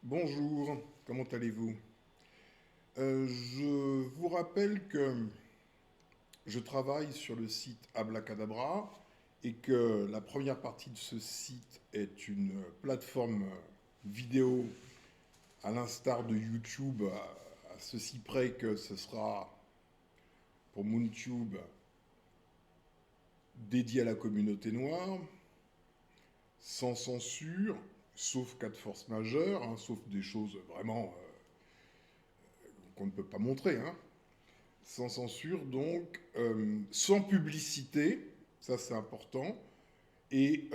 Bonjour, comment allez-vous? Je vous rappelle que je travaille sur le site Ablacadabra et que la première partie de ce site est une plateforme vidéo à l'instar de YouTube, à ceci près que ce sera pour MoonTube dédié à la communauté noire, sans censure, sauf cas de force majeure, hein, sauf des choses vraiment qu'on ne peut pas montrer, hein. Sans censure, donc, sans publicité, ça c'est important, et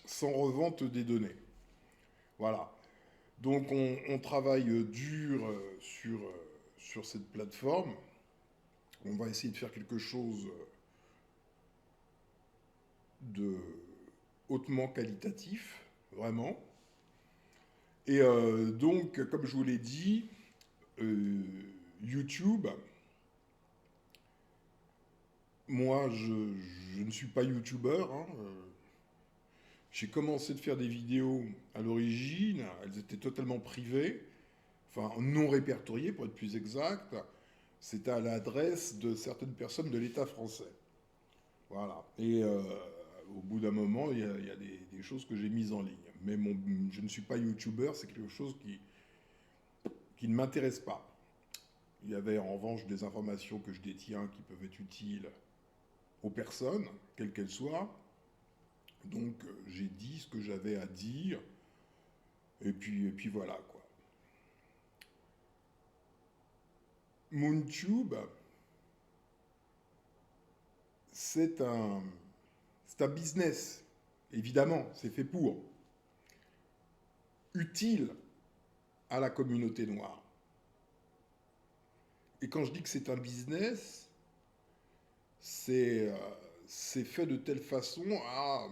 sans revente des données. Voilà. Donc on travaille dur sur cette plateforme. On va essayer de faire quelque chose de hautement qualitatif, vraiment. Et donc, comme je vous l'ai dit, euh, YouTube, moi je ne suis pas YouTuber, hein, j'ai commencé de faire des vidéos à l'origine, elles étaient totalement privées, enfin non répertoriées pour être plus exact. C'était à l'adresse de certaines personnes de l'État français. Voilà. Et au bout d'un moment, il y a des choses que j'ai mises en ligne. Mais je ne suis pas YouTuber, c'est quelque chose qui ne m'intéresse pas. Il y avait en revanche des informations que je détiens qui peuvent être utiles aux personnes, quelles qu'elles soient. Donc j'ai dit ce que j'avais à dire, et puis voilà quoi. MoonTube, c'est un, c'est un business, évidemment, c'est fait pour, utile à la communauté noire. Et quand je dis que c'est un business, c'est c'est fait de telle façon à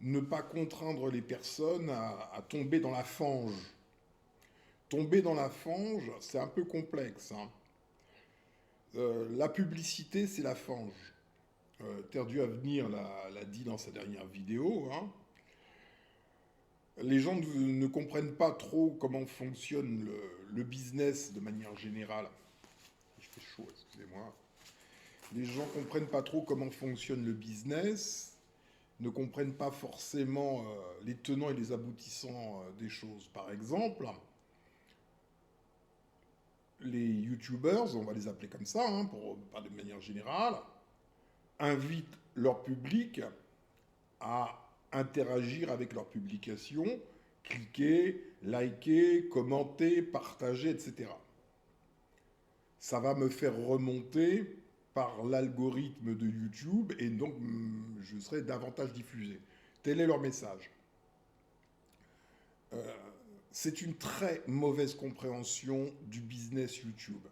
ne pas contraindre les personnes à tomber dans la fange. Tomber dans la fange, c'est un peu complexe, hein. La publicité, c'est la fange. Terre du Avenir l'a dit dans sa dernière vidéo, hein. Les gens ne comprennent pas trop comment fonctionne le business de manière générale. Il fait chaud, excusez-moi. Les gens ne comprennent pas trop comment fonctionne le business, ne comprennent pas forcément les tenants et les aboutissants des choses. Par exemple, les YouTubers, on va les appeler comme ça, hein, pas de manière générale, invitent leur public à interagir avec leurs publications, cliquer, liker, commenter, partager, etc. Ça va me faire remonter par l'algorithme de YouTube et donc je serai davantage diffusé. Tel est leur message. C'est une très mauvaise compréhension du business YouTube.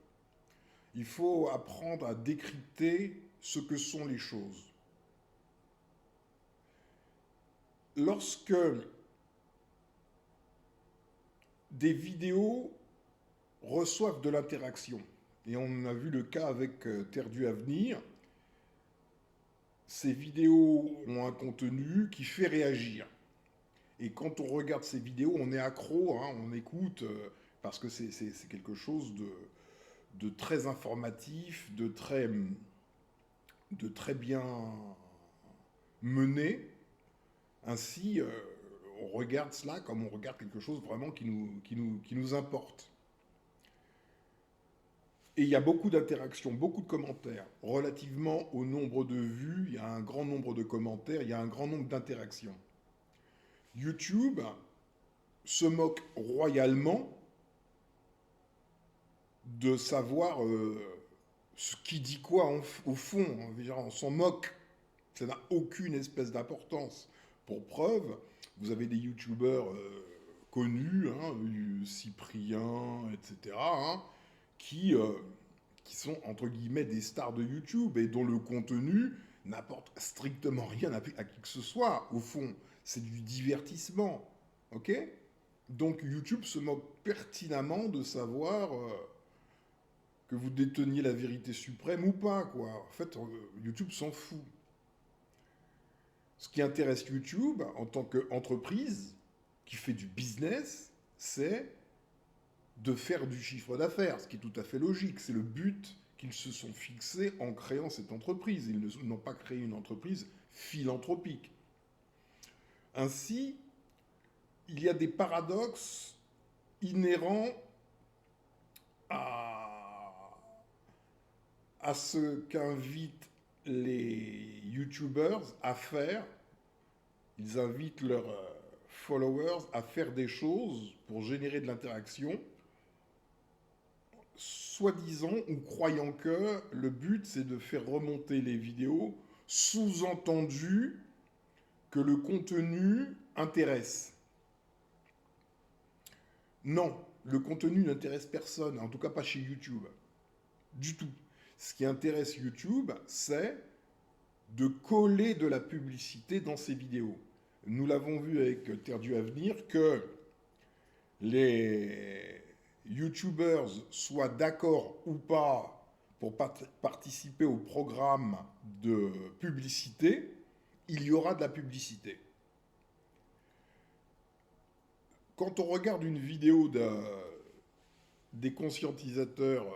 Il faut apprendre à décrypter ce que sont les choses. Lorsque des vidéos reçoivent de l'interaction, et on a vu le cas avec Terre du Avenir, ces vidéos ont un contenu qui fait réagir. Et quand on regarde ces vidéos, on est accro, hein, on écoute, parce que c'est quelque chose de très informatif, de très bien mené. Ainsi, on regarde cela comme on regarde quelque chose vraiment qui nous importe. Et il y a beaucoup d'interactions, beaucoup de commentaires. Relativement au nombre de vues, il y a un grand nombre de commentaires, il y a un grand nombre d'interactions. YouTube se moque royalement de savoir ce qui dit quoi au fond. On s'en moque. Ça n'a aucune espèce d'importance. Pour preuve, vous avez des youtubeurs connus, hein, Cyprien, etc., hein, qui, euh, qui sont entre guillemets des stars de YouTube et dont le contenu n'apporte strictement rien à qui que ce soit. Au fond, c'est du divertissement. Ok? Donc YouTube se moque pertinemment de savoir que vous déteniez la vérité suprême ou pas, quoi. En fait, YouTube s'en fout. Ce qui intéresse YouTube en tant qu'entreprise qui fait du business, c'est de faire du chiffre d'affaires, ce qui est tout à fait logique. C'est le but qu'ils se sont fixés en créant cette entreprise. Ils n'ont pas créé une entreprise philanthropique. Ainsi, il y a des paradoxes inhérents à ce qu'invitent les YouTubers à faire. Ils invitent leurs followers à faire des choses pour générer de l'interaction, soi-disant ou croyant que le but c'est de faire remonter les vidéos, sous-entendu que le contenu intéresse. Non, le contenu n'intéresse personne, en tout cas pas chez YouTube. Du tout. Ce qui intéresse YouTube, c'est de coller de la publicité dans ses vidéos. Nous l'avons vu avec Terre du Avenir que les YouTubers soient d'accord ou pas pour participer au programme de publicité, il y aura de la publicité. Quand on regarde une vidéo des conscientisateurs,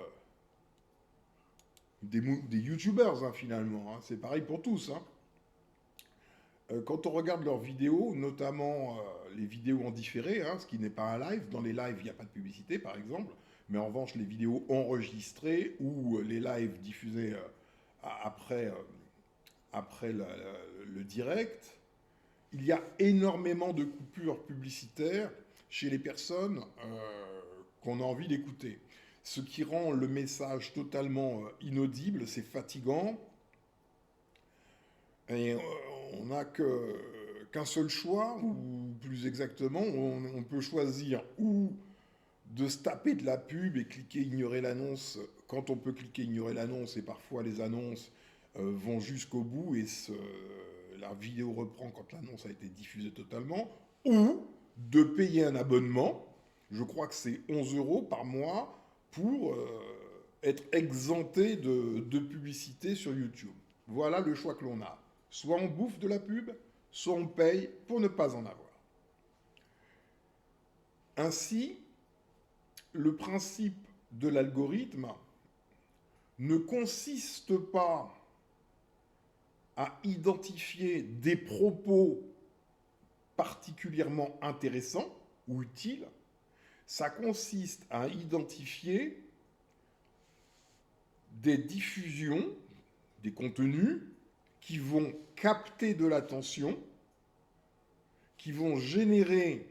des YouTubers finalement, c'est pareil pour tous. Quand on regarde leurs vidéos, notamment les vidéos en différé, ce qui n'est pas un live, dans les lives il n'y a pas de publicité par exemple, mais en revanche les vidéos enregistrées ou les lives diffusés après le direct, il y a énormément de coupures publicitaires chez les personnes qu'on a envie d'écouter. Ce qui rend le message totalement inaudible, c'est fatigant. Et on n'a qu'un seul choix, ou plus exactement, on peut choisir ou de se taper de la pub et cliquer ignorer l'annonce quand on peut cliquer ignorer l'annonce, et parfois les annonces vont jusqu'au bout et la vidéo reprend quand l'annonce a été diffusée totalement, ou de payer un abonnement, je crois que c'est 11 € par mois, pour être exempté de publicité sur YouTube. Voilà le choix que l'on a. Soit on bouffe de la pub, soit on paye pour ne pas en avoir. Ainsi, le principe de l'algorithme ne consiste pas à identifier des propos particulièrement intéressants ou utiles, ça consiste à identifier des diffusions, des contenus qui vont capter de l'attention, qui vont générer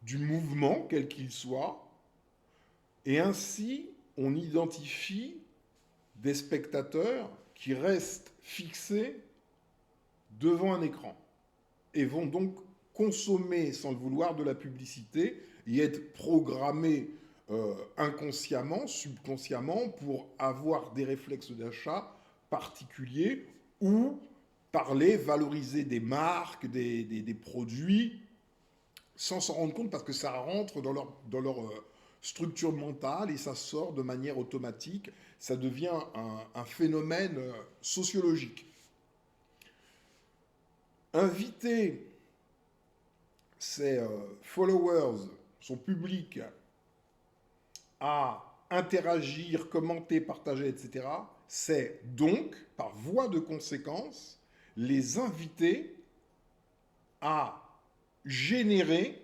du mouvement, quel qu'il soit, et ainsi on identifie des spectateurs qui restent fixés devant un écran et vont donc consommer sans le vouloir de la publicité et être programmés inconsciemment, subconsciemment pour avoir des réflexes d'achat particuliers ou parler, valoriser des marques, des produits sans s'en rendre compte parce que ça rentre dans leur structure mentale et ça sort de manière automatique. Ça devient un phénomène sociologique. Inviter ses followers, son public, à interagir, commenter, partager, etc., c'est donc, par voie de conséquence, les inviter à générer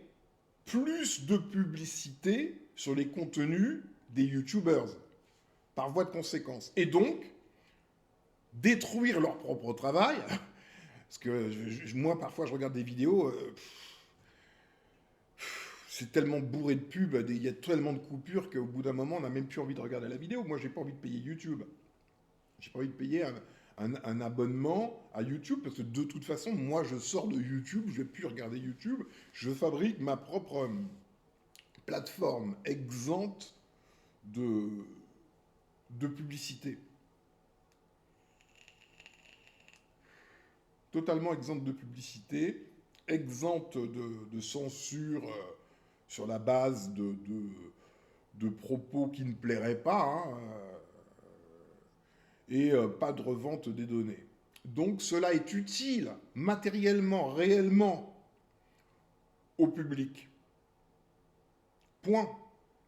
plus de publicité sur les contenus des YouTubers, par voie de conséquence. Et donc, détruire leur propre travail, parce que moi, parfois, je regarde des vidéos, c'est tellement bourré de pubs, il y a tellement de coupures qu'au bout d'un moment, on n'a même plus envie de regarder la vidéo. Moi, j'ai pas envie de payer YouTube. J'ai pas envie de payer un abonnement à YouTube, parce que de toute façon, moi, je sors de YouTube, je vais plus regarder YouTube, je fabrique ma propre plateforme exempte de publicité. Totalement exempte de publicité, exempte de censure sur la base de propos qui ne plairaient pas, et pas de revente des données. Donc cela est utile matériellement, réellement au public. Point.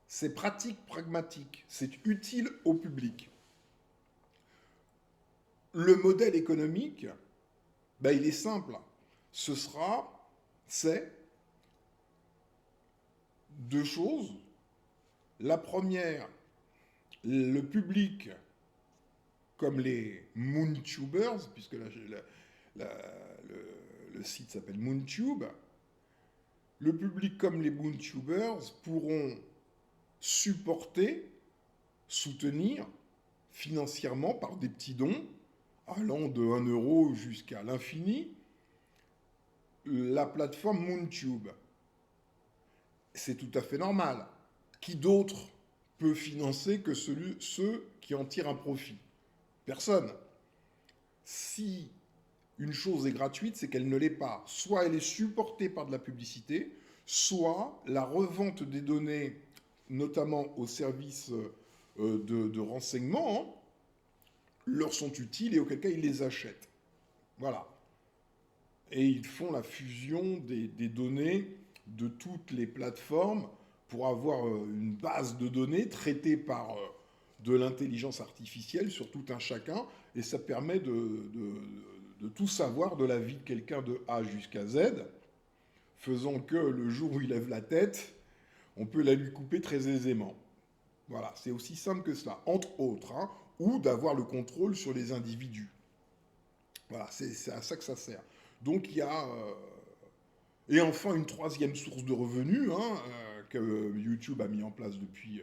C'est pratique, pragmatique. C'est utile au public. Le modèle économique, ben, il est simple. C'est deux choses. La première, le public, comme les Moontubers, puisque le site s'appelle Moontube, le public comme les Moontubers pourront supporter, soutenir financièrement par des petits dons, allant de 1 euro jusqu'à l'infini, la plateforme Moontube. C'est tout à fait normal. Qui d'autre peut financer que ceux qui en tirent un profit? Personne. Si une chose est gratuite, c'est qu'elle ne l'est pas. Soit elle est supportée par de la publicité, soit la revente des données, notamment aux services de renseignement, hein, leur sont utiles et auquel cas ils les achètent. Voilà. Et ils font la fusion des données de toutes les plateformes pour avoir une base de données traitée par de l'intelligence artificielle sur tout un chacun, et ça permet de tout savoir de la vie de quelqu'un de A jusqu'à Z, faisant que le jour où il lève la tête, on peut la lui couper très aisément. Voilà, c'est aussi simple que cela, entre autres, hein, ou d'avoir le contrôle sur les individus. Voilà, c'est à ça que ça sert. Donc il y a... et enfin, une troisième source de revenus hein, que YouTube a mis en place depuis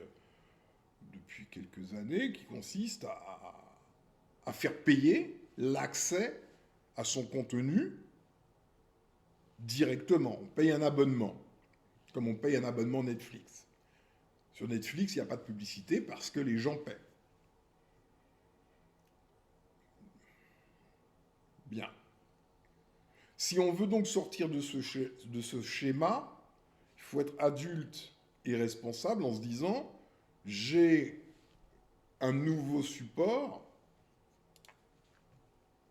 quelques années, qui consiste à faire payer l'accès à son contenu directement. On paye un abonnement, comme on paye un abonnement Netflix. Sur Netflix, il n'y a pas de publicité parce que les gens paient. Bien. Si on veut donc sortir de ce schéma, il faut être adulte et responsable en se disant, j'ai un nouveau support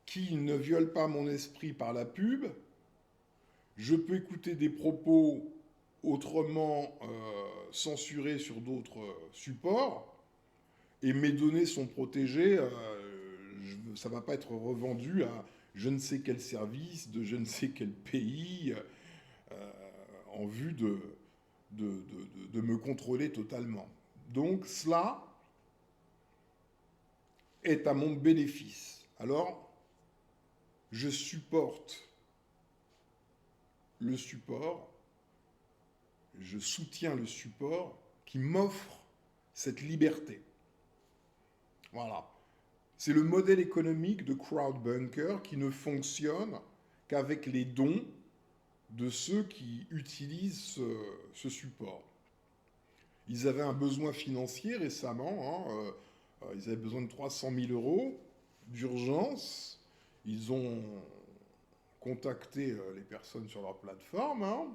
qui ne viole pas mon esprit par la pub, je peux écouter des propos autrement censurés sur d'autres supports, et mes données sont protégées, ça ne va pas être revendu à je ne sais quel service de je ne sais quel pays en vue de me contrôler totalement. Donc cela est à mon bénéfice. Alors, je supporte le support, je soutiens le support qui m'offre cette liberté. Voilà. C'est le modèle économique de Crowdbunker qui ne fonctionne qu'avec les dons de ceux qui utilisent ce support. Ils avaient un besoin financier récemment, hein, ils avaient besoin de 300 000 euros d'urgence. Ils ont contacté les personnes sur leur plateforme, hein,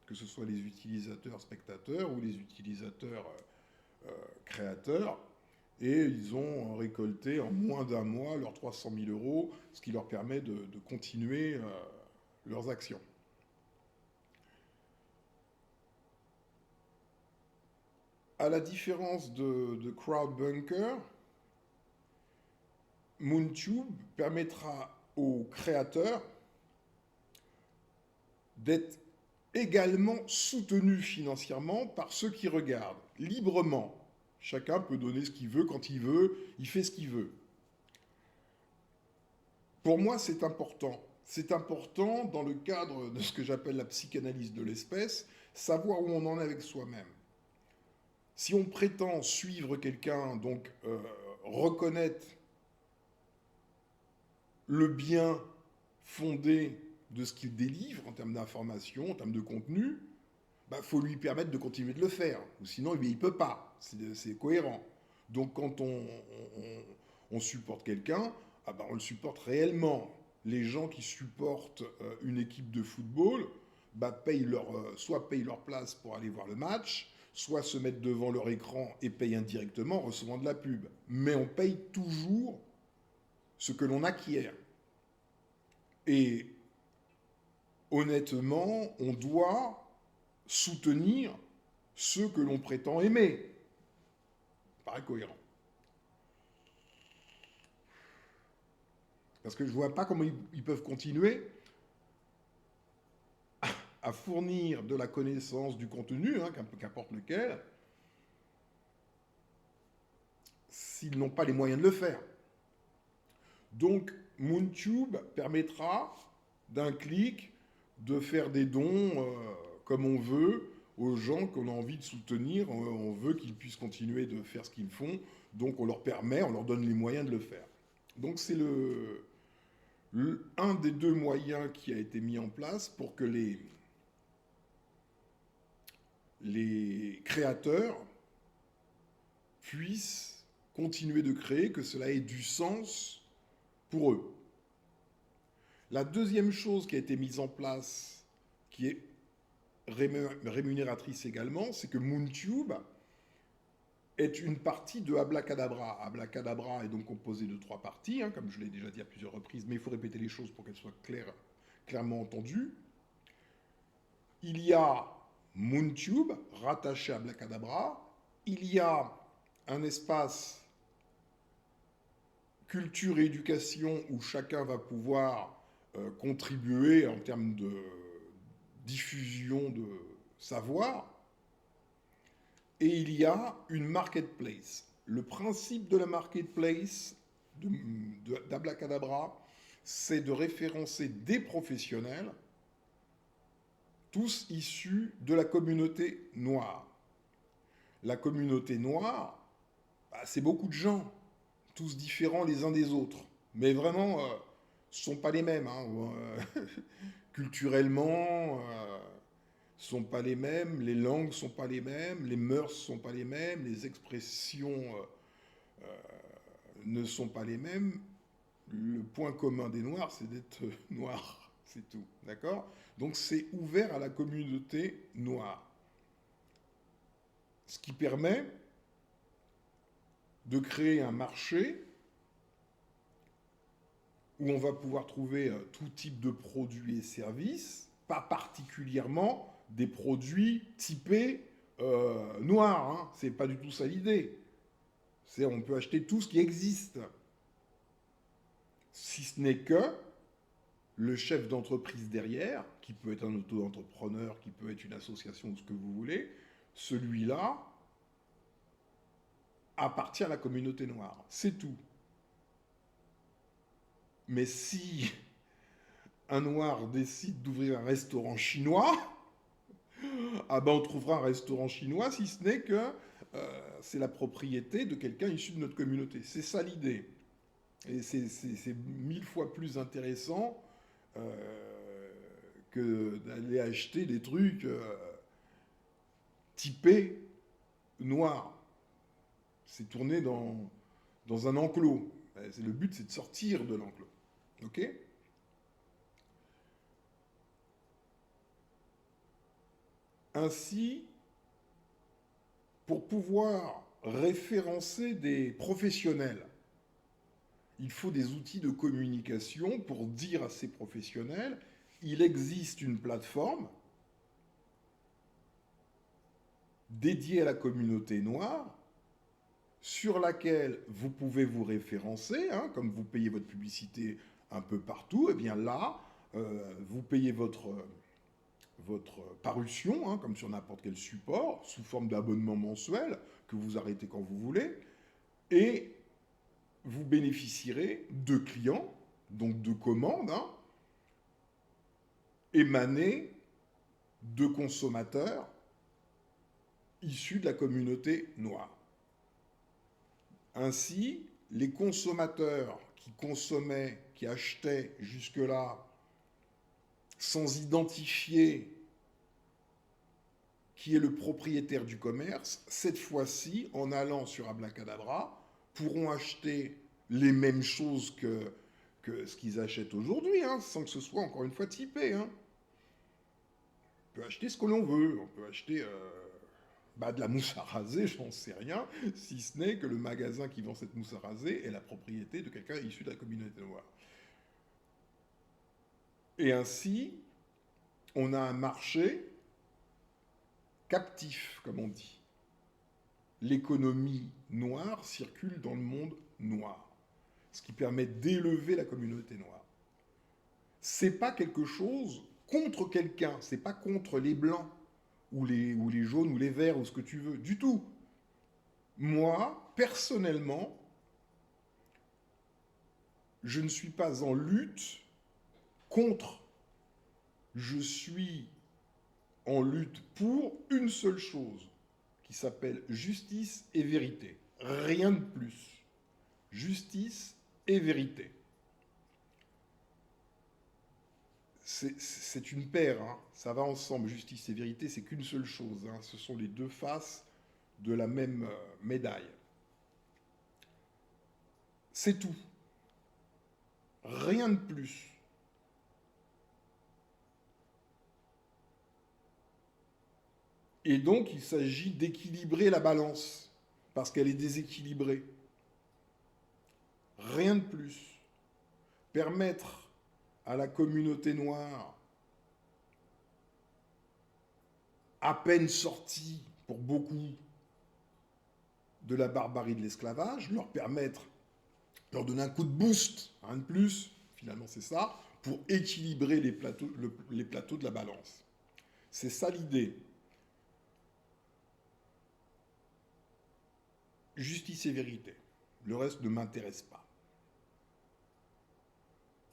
que ce soit les utilisateurs spectateurs ou les utilisateurs créateurs. Et ils ont récolté en moins d'un mois leurs 300 000 euros, ce qui leur permet de continuer leurs actions. À la différence de Crowdbunker, Moontube permettra aux créateurs d'être également soutenus financièrement par ceux qui regardent, librement. Chacun peut donner ce qu'il veut, quand il veut, il fait ce qu'il veut. Pour moi, c'est important. C'est important dans le cadre de ce que j'appelle la psychanalyse de l'espèce, savoir où on en est avec soi-même. Si on prétend suivre quelqu'un, donc reconnaître le bien fondé de ce qu'il délivre en termes d'information, en termes de contenu, bah, faut lui permettre de continuer de le faire. Ou sinon, il ne peut pas. C'est cohérent. Donc, quand on supporte quelqu'un, ah bah, on le supporte réellement. Les gens qui supportent une équipe de football bah, soit payent leur place pour aller voir le match, soit se mettent devant leur écran et payent indirectement en recevant de la pub. Mais on paye toujours ce que l'on acquiert. Et honnêtement, on doit soutenir ceux que l'on prétend aimer. Ça paraît cohérent. Parce que je ne vois pas comment ils peuvent continuer à fournir de la connaissance, du contenu, hein, qu'importe lequel, s'ils n'ont pas les moyens de le faire. Donc, MoonTube permettra d'un clic de faire des dons comme on veut aux gens qu'on a envie de soutenir. On veut qu'ils puissent continuer de faire ce qu'ils font. Donc, on leur permet, on leur donne les moyens de le faire. Donc, c'est un des deux moyens qui a été mis en place pour que les créateurs puissent continuer de créer, que cela ait du sens pour eux. La deuxième chose qui a été mise en place, qui est rémunératrice également, c'est que MoonTube est une partie de Ablacadabra. Ablacadabra est donc composé de 3 parties, hein, comme je l'ai déjà dit à plusieurs reprises, mais il faut répéter les choses pour qu'elles soient clairement entendues. Il y a MoonTube, rattaché à Ablacadabra. Il y a un espace culture et éducation où chacun va pouvoir contribuer en termes de diffusion de savoir. Et il y a une marketplace. Le principe de la marketplace d'Ablacadabra, c'est de référencer des professionnels, tous issus de la communauté noire. La communauté noire, c'est beaucoup de gens, tous différents les uns des autres. Mais vraiment, ce ne sont pas les mêmes. Hein. Culturellement, sont pas les mêmes, les langues sont pas les mêmes, les mœurs sont pas les mêmes, les expressions ne sont pas les mêmes. Le point commun des Noirs, c'est d'être noirs, c'est tout, d'accord? Donc c'est ouvert à la communauté noire. Ce qui permet de créer un marché où on va pouvoir trouver tout type de produits et services, pas particulièrement des produits typés noirs. Hein. C'est pas du tout ça l'idée. On peut acheter tout ce qui existe. Si ce n'est que le chef d'entreprise derrière, qui peut être un auto-entrepreneur, qui peut être une association ou ce que vous voulez, celui-là appartient à la communauté noire. C'est tout. Mais si un noir décide d'ouvrir un restaurant chinois, ah ben on trouvera un restaurant chinois si ce n'est que c'est la propriété de quelqu'un issu de notre communauté. C'est ça l'idée. Et c'est 1000 fois plus intéressant que d'aller acheter des trucs typés noirs. C'est tourné dans un enclos. Le but, c'est de sortir de l'enclos. OK ? Ainsi, pour pouvoir référencer des professionnels, il faut des outils de communication pour dire à ces professionnels, il existe une plateforme dédiée à la communauté noire sur laquelle vous pouvez vous référencer, hein, comme vous payez votre publicité un peu partout, et bien là, vous payez votre parution, hein, comme sur n'importe quel support, sous forme d'abonnement mensuel, que vous arrêtez quand vous voulez, et vous bénéficierez de clients, donc de commandes, hein, émanées de consommateurs issus de la communauté noire. Ainsi, les consommateurs qui consommaient, qui achetaient jusque-là sans identifier qui est le propriétaire du commerce, cette fois-ci, en allant sur Ablacadabra, pourront acheter les mêmes choses que ce qu'ils achètent aujourd'hui, hein, sans que ce soit encore une fois typé. Hein. On peut acheter ce que l'on veut, on peut acheter Bah, de la mousse à raser, j'en sais rien, si ce n'est que le magasin qui vend cette mousse à raser est la propriété de quelqu'un issu de la communauté noire. Et ainsi, on a un marché captif, comme on dit. L'économie noire circule dans le monde noir, ce qui permet d'élever la communauté noire. C'est pas quelque chose contre quelqu'un, c'est pas contre les blancs, ou les jaunes, ou les verts, ou ce que tu veux, du tout. Moi, personnellement, je ne suis pas en lutte contre. Je suis en lutte pour une seule chose, qui s'appelle justice et vérité. Rien de plus. Justice et vérité. C'est une paire, hein. Ça va ensemble, justice et vérité, c'est qu'une seule chose, hein. Ce sont les deux faces de la même médaille. C'est tout. Rien de plus. Et donc, il s'agit d'équilibrer la balance, parce qu'elle est déséquilibrée. Rien de plus. Permettre à la communauté noire, à peine sortie pour beaucoup de la barbarie de l'esclavage, leur donner un coup de boost, rien de plus, finalement c'est ça, pour équilibrer les plateaux de la balance. C'est ça l'idée. Justice et vérité. Le reste ne m'intéresse pas.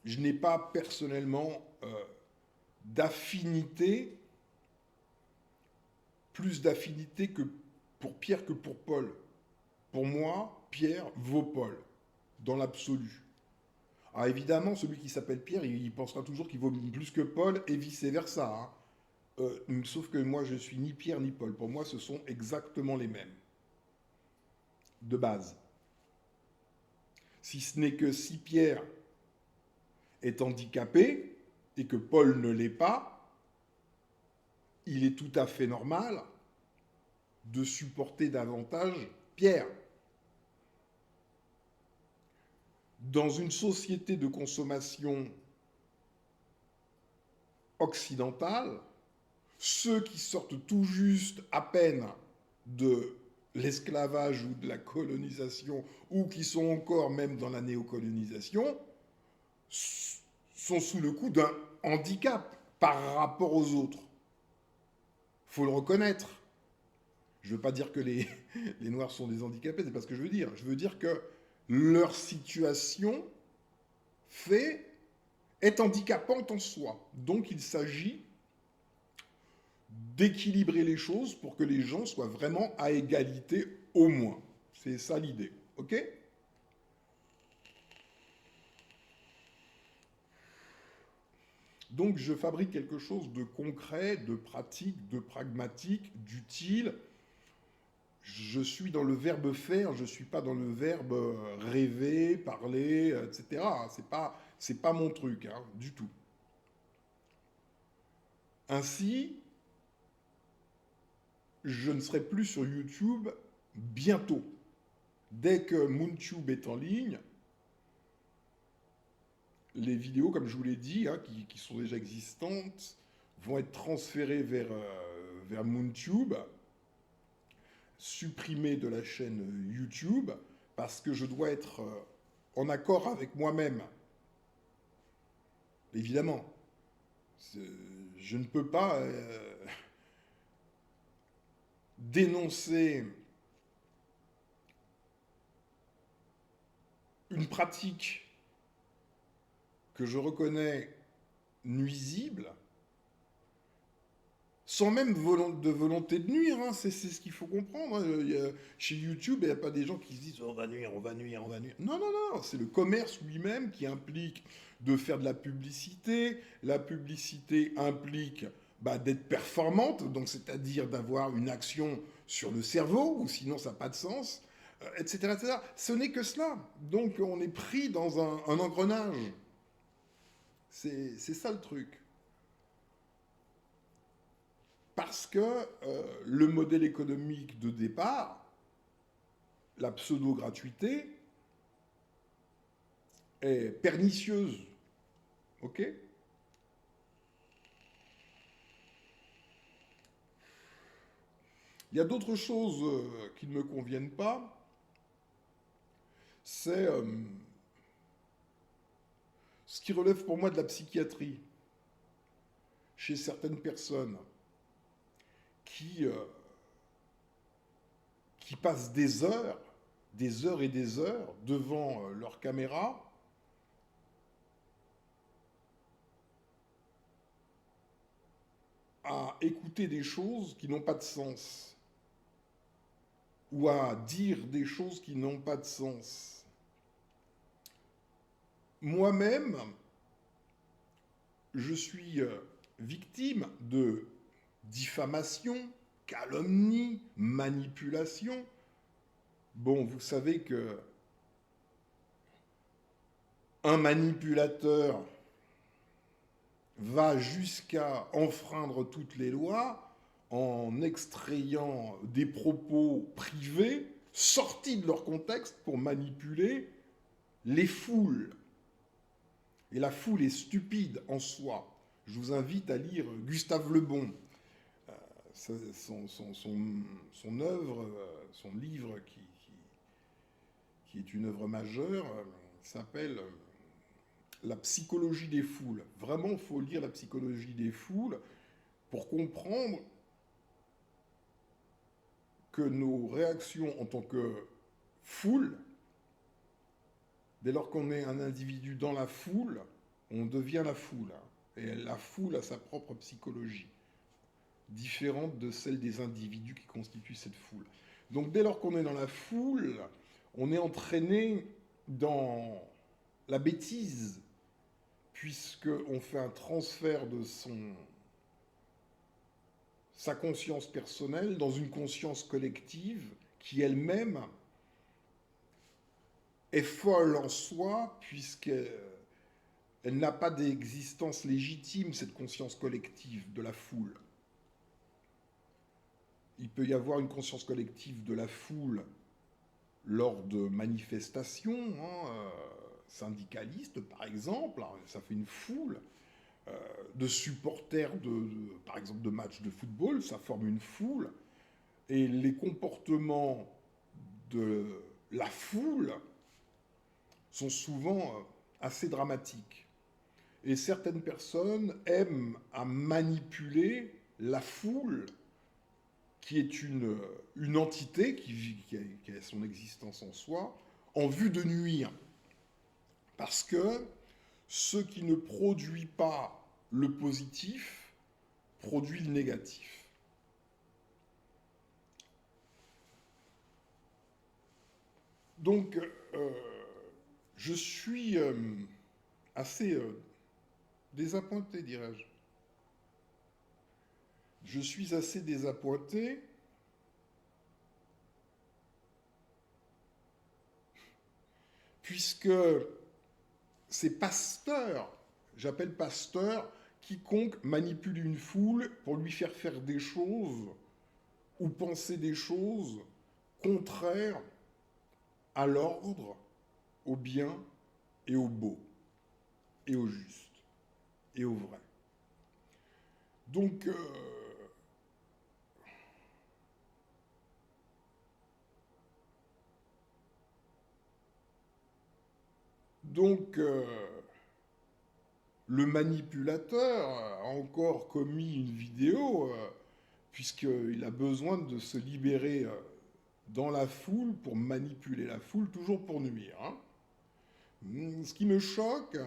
Je n'ai pas personnellement d'affinité, plus d'affinité que pour Pierre que pour Paul. Pour moi, Pierre vaut Paul, dans l'absolu. Alors évidemment, celui qui s'appelle Pierre, il pensera toujours qu'il vaut plus que Paul et vice-versa. Hein. Sauf que moi, je suis ni Pierre ni Paul. Pour moi, ce sont exactement les mêmes. De base. Si ce n'est que si Pierre est handicapé et que Paul ne l'est pas, il est tout à fait normal de supporter davantage Pierre. Dans une société de consommation occidentale, ceux qui sortent tout juste à peine de l'esclavage ou de la colonisation, ou qui sont encore même dans la néocolonisation, sont sous le coup d'un handicap par rapport aux autres. Il faut le reconnaître. Je ne veux pas dire que les Noirs sont des handicapés, c'est pas ce que je veux dire. Je veux dire que leur situation est handicapante en soi. Donc il s'agit d'équilibrer les choses pour que les gens soient vraiment à égalité au moins. C'est ça l'idée. Ok ? Donc je fabrique quelque chose de concret, de pratique, de pragmatique, d'utile. Je suis dans le verbe faire, je ne suis pas dans le verbe rêver, parler, etc. C'est pas mon truc, hein, du tout. Ainsi, je ne serai plus sur YouTube bientôt. Dès que MoonTube est en ligne, les vidéos, comme je vous l'ai dit, hein, qui sont déjà existantes, vont être transférées vers MoonTube, supprimées de la chaîne YouTube, parce que je dois être en accord avec moi-même. Évidemment, je ne peux pas dénoncer une pratique que je reconnais nuisible, sans même de volonté de nuire, hein. C'est ce qu'il faut comprendre. Hein. Chez YouTube, il n'y a pas des gens qui se disent on va nuire, on va nuire, on va nuire. Non, non, non, c'est le commerce lui-même qui implique de faire de la publicité. La publicité implique d'être performante, donc c'est-à-dire d'avoir une action sur le cerveau, ou sinon ça n'a pas de sens, etc., etc. Ce n'est que cela. Donc on est pris dans un engrenage. C'est ça le truc. Parce que le modèle économique de départ, la pseudo-gratuité, est pernicieuse. Ok? Il y a d'autres choses qui ne me conviennent pas. C'est ce qui relève pour moi de la psychiatrie chez certaines personnes qui, euh, qui passent des heures et des heures devant leur caméra à écouter des choses qui n'ont pas de sens ou à dire des choses qui n'ont pas de sens. Moi-même, je suis victime de diffamation, calomnie, manipulation. Bon, vous savez que un manipulateur va jusqu'à enfreindre toutes les lois en extrayant des propos privés sortis de leur contexte pour manipuler les foules. Et la foule est stupide en soi. Je vous invite à lire Gustave Le Bon. Son œuvre, son livre qui est une œuvre majeure, s'appelle La psychologie des foules. Vraiment, il faut lire la psychologie des foules pour comprendre que nos réactions en tant que foule, dès lors qu'on est un individu dans la foule, on devient la foule. Et la foule a sa propre psychologie, différente de celle des individus qui constituent cette foule. Donc dès lors qu'on est dans la foule, on est entraîné dans la bêtise, puisqu'on fait un transfert de sa conscience personnelle dans une conscience collective qui elle-même est folle en soi, puisqu'elle n'a pas d'existence légitime, cette conscience collective de la foule. Il peut y avoir une conscience collective de la foule lors de manifestations, syndicalistes par exemple, ça fait une foule, de supporters par exemple de matchs de football, ça forme une foule, et les comportements de la foule sont souvent assez dramatiques. Et certaines personnes aiment à manipuler la foule, qui est une entité qui a son existence en soi, en vue de nuire. Parce que ce qui ne produit pas le positif produit le négatif. Donc, je suis assez désappointé, dirais-je. Je suis assez désappointé puisque c'est pasteur, j'appelle pasteur, quiconque manipule une foule pour lui faire des choses ou penser des choses contraires à l'ordre, au bien et au beau, et au juste, et au vrai. Donc, le manipulateur a encore commis une vidéo, puisqu'il a besoin de se libérer dans la foule pour manipuler la foule, toujours pour nuire. Ce qui me choque,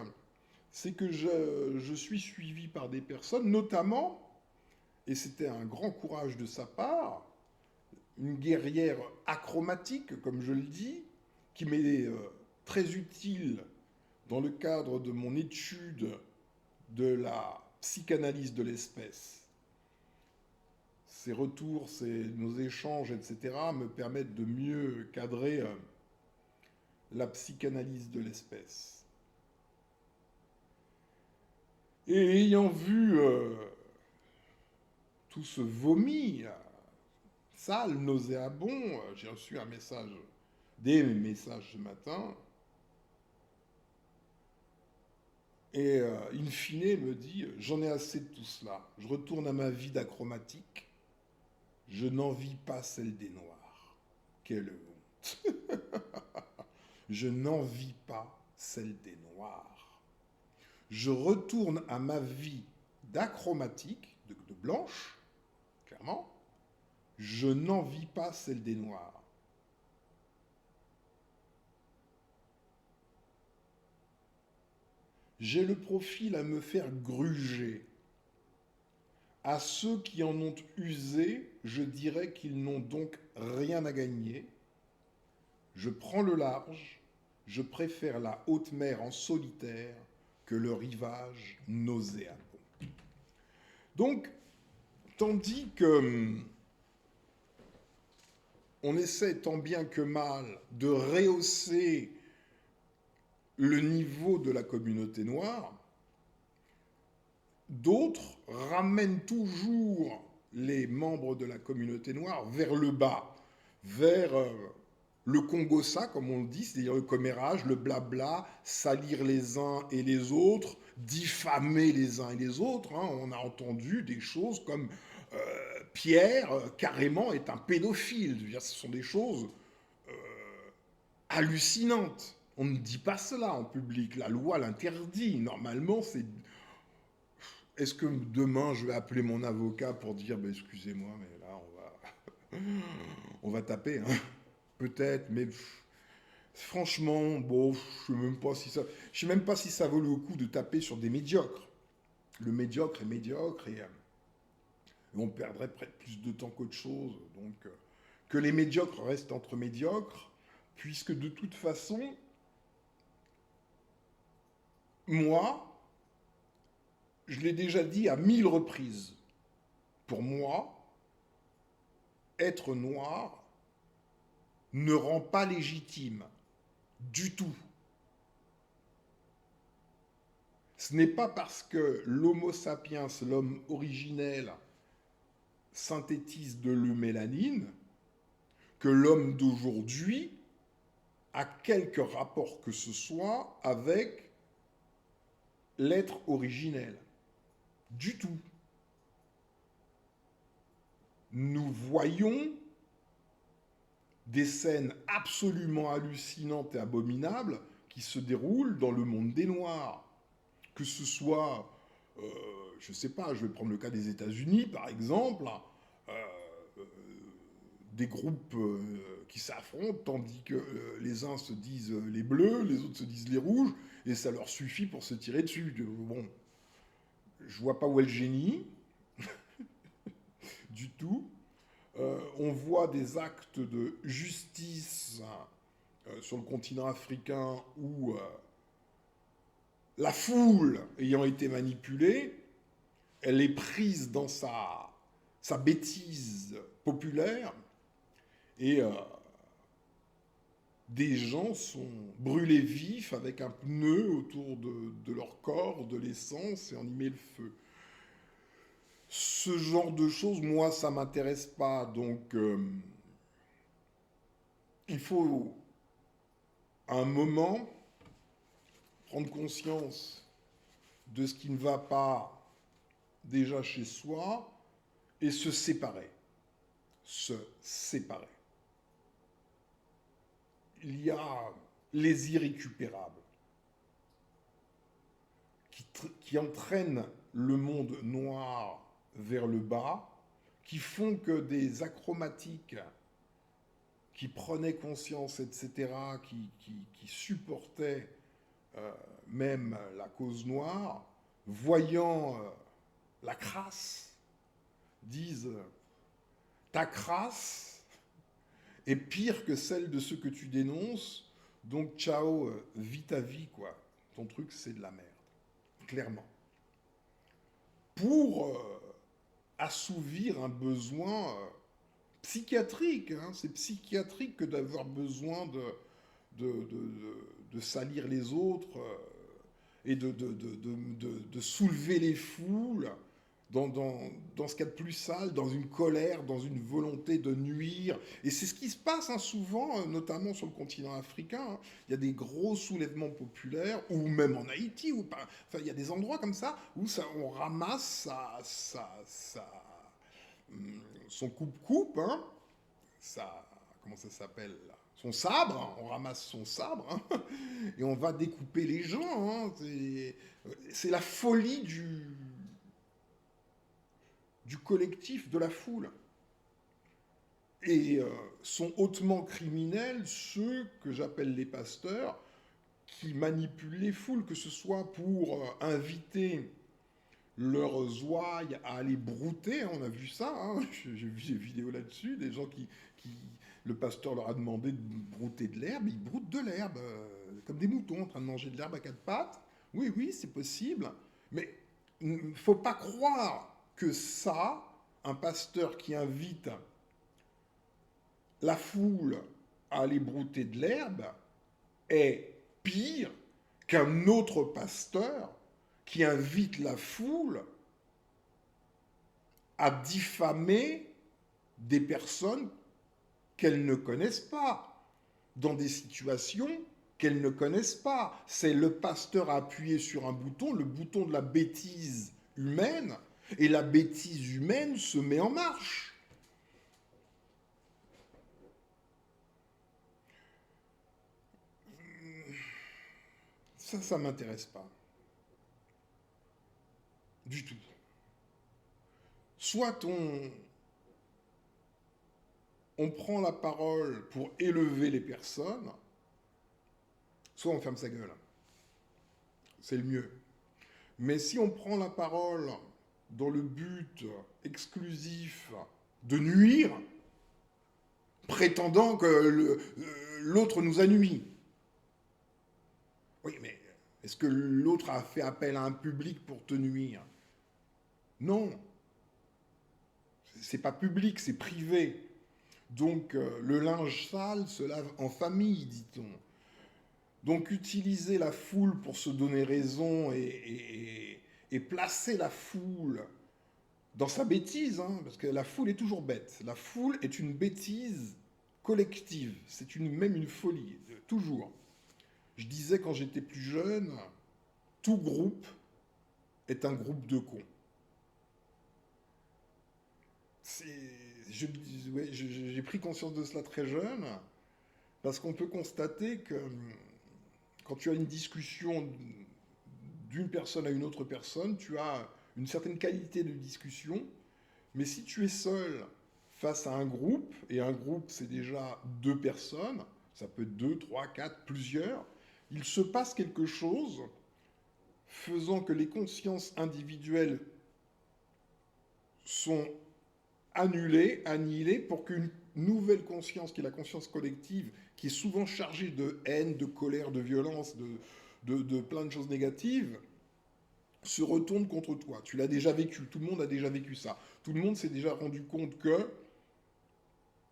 c'est que je suis suivi par des personnes, notamment, et c'était un grand courage de sa part, une guerrière achromatique, comme je le dis, qui m'est très utile dans le cadre de mon étude de la psychanalyse de l'espèce. Ces retours, nos échanges, etc., me permettent de mieux cadrer la psychanalyse de l'espèce. Et ayant vu tout ce vomi, là, sale, nauséabond. J'ai reçu un message, des messages ce matin, et in fine, il me dit, j'en ai assez de tout cela. Je retourne à ma vie d'achromatique. Je n'envie pas celle des Noirs. Quelle honte. Je n'envie pas celle des Noirs. Je retourne à ma vie d'achromatique, de blanche, clairement. Je n'envie pas celle des Noirs. J'ai le profil à me faire gruger. À ceux qui en ont usé, je dirais qu'ils n'ont donc rien à gagner. Je prends le large, je préfère la haute mer en solitaire que le rivage nauséabond. Donc, tandis que on essaie tant bien que mal de rehausser le niveau de la communauté noire, d'autres ramènent toujours les membres de la communauté noire vers le bas, vers le Congossa, comme on le dit, c'est-à-dire le commérage, le blabla, salir les uns et les autres, diffamer les uns et les autres. Hein. On a entendu des choses comme Pierre, carrément, est un pédophile. Je veux dire, ce sont des choses hallucinantes. On ne dit pas cela en public. La loi l'interdit. Normalement, c'est... Est-ce que demain, je vais appeler mon avocat pour dire, ben, excusez-moi, mais là, on va taper, hein. Peut-être, mais franchement, bon, je sais même pas si ça vaut le coup de taper sur des médiocres. Le médiocre est médiocre et on perdrait plus de temps qu'autre chose. Donc, que les médiocres restent entre médiocres, puisque de toute façon, moi, je l'ai déjà dit à 1000 reprises. Pour moi, être noir ne rend pas légitime du tout. Ce n'est pas parce que l'homo sapiens, l'homme originel, synthétise de l'eumélanine que l'homme d'aujourd'hui a quelque rapport que ce soit avec l'être originel. Du tout. Nous voyons des scènes absolument hallucinantes et abominables qui se déroulent dans le monde des Noirs. Que ce soit, je ne sais pas, je vais prendre le cas des États-Unis par exemple, des groupes qui s'affrontent tandis que les uns se disent les bleus, les autres se disent les rouges, et ça leur suffit pour se tirer dessus. Bon, je vois pas où est le génie, du tout. On voit des actes de justice sur le continent africain où la foule ayant été manipulée, elle est prise dans sa bêtise populaire et des gens sont brûlés vifs avec un pneu autour de leur corps, de l'essence, et on y met le feu. Ce genre de choses, moi, ça ne m'intéresse pas. Donc, il faut, à un moment, prendre conscience de ce qui ne va pas déjà chez soi et se séparer. Se séparer. Il y a les irrécupérables qui entraînent le monde noir vers le bas, qui font que des achromatiques qui prenaient conscience, etc., qui supportaient même la cause noire, voyant la crasse, disent ta crasse est pire que celle de ceux que tu dénonces, donc ciao, vis ta vie, quoi. Ton truc, c'est de la merde, clairement. Pour assouvir un besoin psychiatrique, hein, c'est psychiatrique que d'avoir besoin de salir les autres et de soulever les foules dans ce qu'il y a de plus sale, dans une colère, dans une volonté de nuire. Et c'est ce qui se passe hein, souvent, notamment sur le continent africain. Hein. Il y a des gros soulèvements populaires, ou même en Haïti, enfin, il y a des endroits comme ça où on ramasse son coupe-coupe, hein, comment ça s'appelle là, son sabre, hein, on ramasse son sabre, hein, et on va découper les gens. Hein, c'est la folie du collectif, de la foule. Et sont hautement criminels ceux que j'appelle les pasteurs qui manipulent les foules, que ce soit pour inviter leurs ouailles à aller brouter, hein, on a vu ça, hein, j'ai vu des vidéos là-dessus, des gens le pasteur leur a demandé de brouter de l'herbe, ils broutent de l'herbe, comme des moutons en train de manger de l'herbe à quatre pattes. Oui, oui, c'est possible, mais il ne faut pas croire que ça, un pasteur qui invite la foule à aller brouter de l'herbe, est pire qu'un autre pasteur qui invite la foule à diffamer des personnes qu'elles ne connaissent pas, dans des situations qu'elles ne connaissent pas. C'est le pasteur à appuyer sur un bouton, le bouton de la bêtise humaine, et la bêtise humaine se met en marche. Ça m'intéresse pas. Du tout. Soit on prend la parole pour élever les personnes, soit on ferme sa gueule. C'est le mieux. Mais si on prend la parole dans le but exclusif de nuire, prétendant que l'autre nous a nui. Oui, mais est-ce que l'autre a fait appel à un public pour te nuire? Non. C'est pas public, c'est privé. Donc le linge sale se lave en famille, dit-on. Donc utiliser la foule pour se donner raison et placer la foule dans sa bêtise, hein, parce que la foule est toujours bête. La foule est une bêtise collective, c'est même une folie, toujours. Je disais quand j'étais plus jeune, tout groupe est un groupe de cons. J'ai pris conscience de cela très jeune, parce qu'on peut constater que quand tu as une discussion d'une personne à une autre personne, tu as une certaine qualité de discussion, mais si tu es seul face à un groupe, et un groupe c'est déjà deux personnes, ça peut être deux, trois, quatre, plusieurs, il se passe quelque chose faisant que les consciences individuelles sont annihilées pour qu'une nouvelle conscience, qui est la conscience collective, qui est souvent chargée de haine, de colère, de violence, de plein de choses négatives, se retourne contre toi. Tu l'as déjà vécu, tout le monde a déjà vécu ça. Tout le monde s'est déjà rendu compte que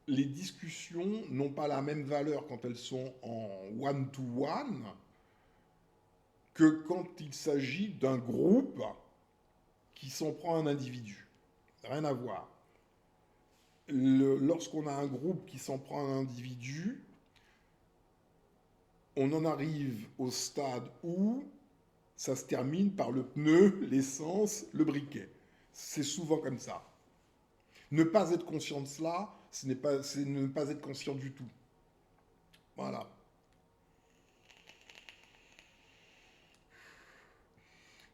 les discussions n'ont pas la même valeur quand elles sont en one-to-one que quand il s'agit d'un groupe qui s'en prend à un individu. Rien à voir. Lorsqu'on a un groupe qui s'en prend à un individu, on en arrive au stade où ça se termine par le pneu, l'essence, le briquet. C'est souvent comme ça. Ne pas être conscient de cela, c'est ne pas être conscient du tout. Voilà.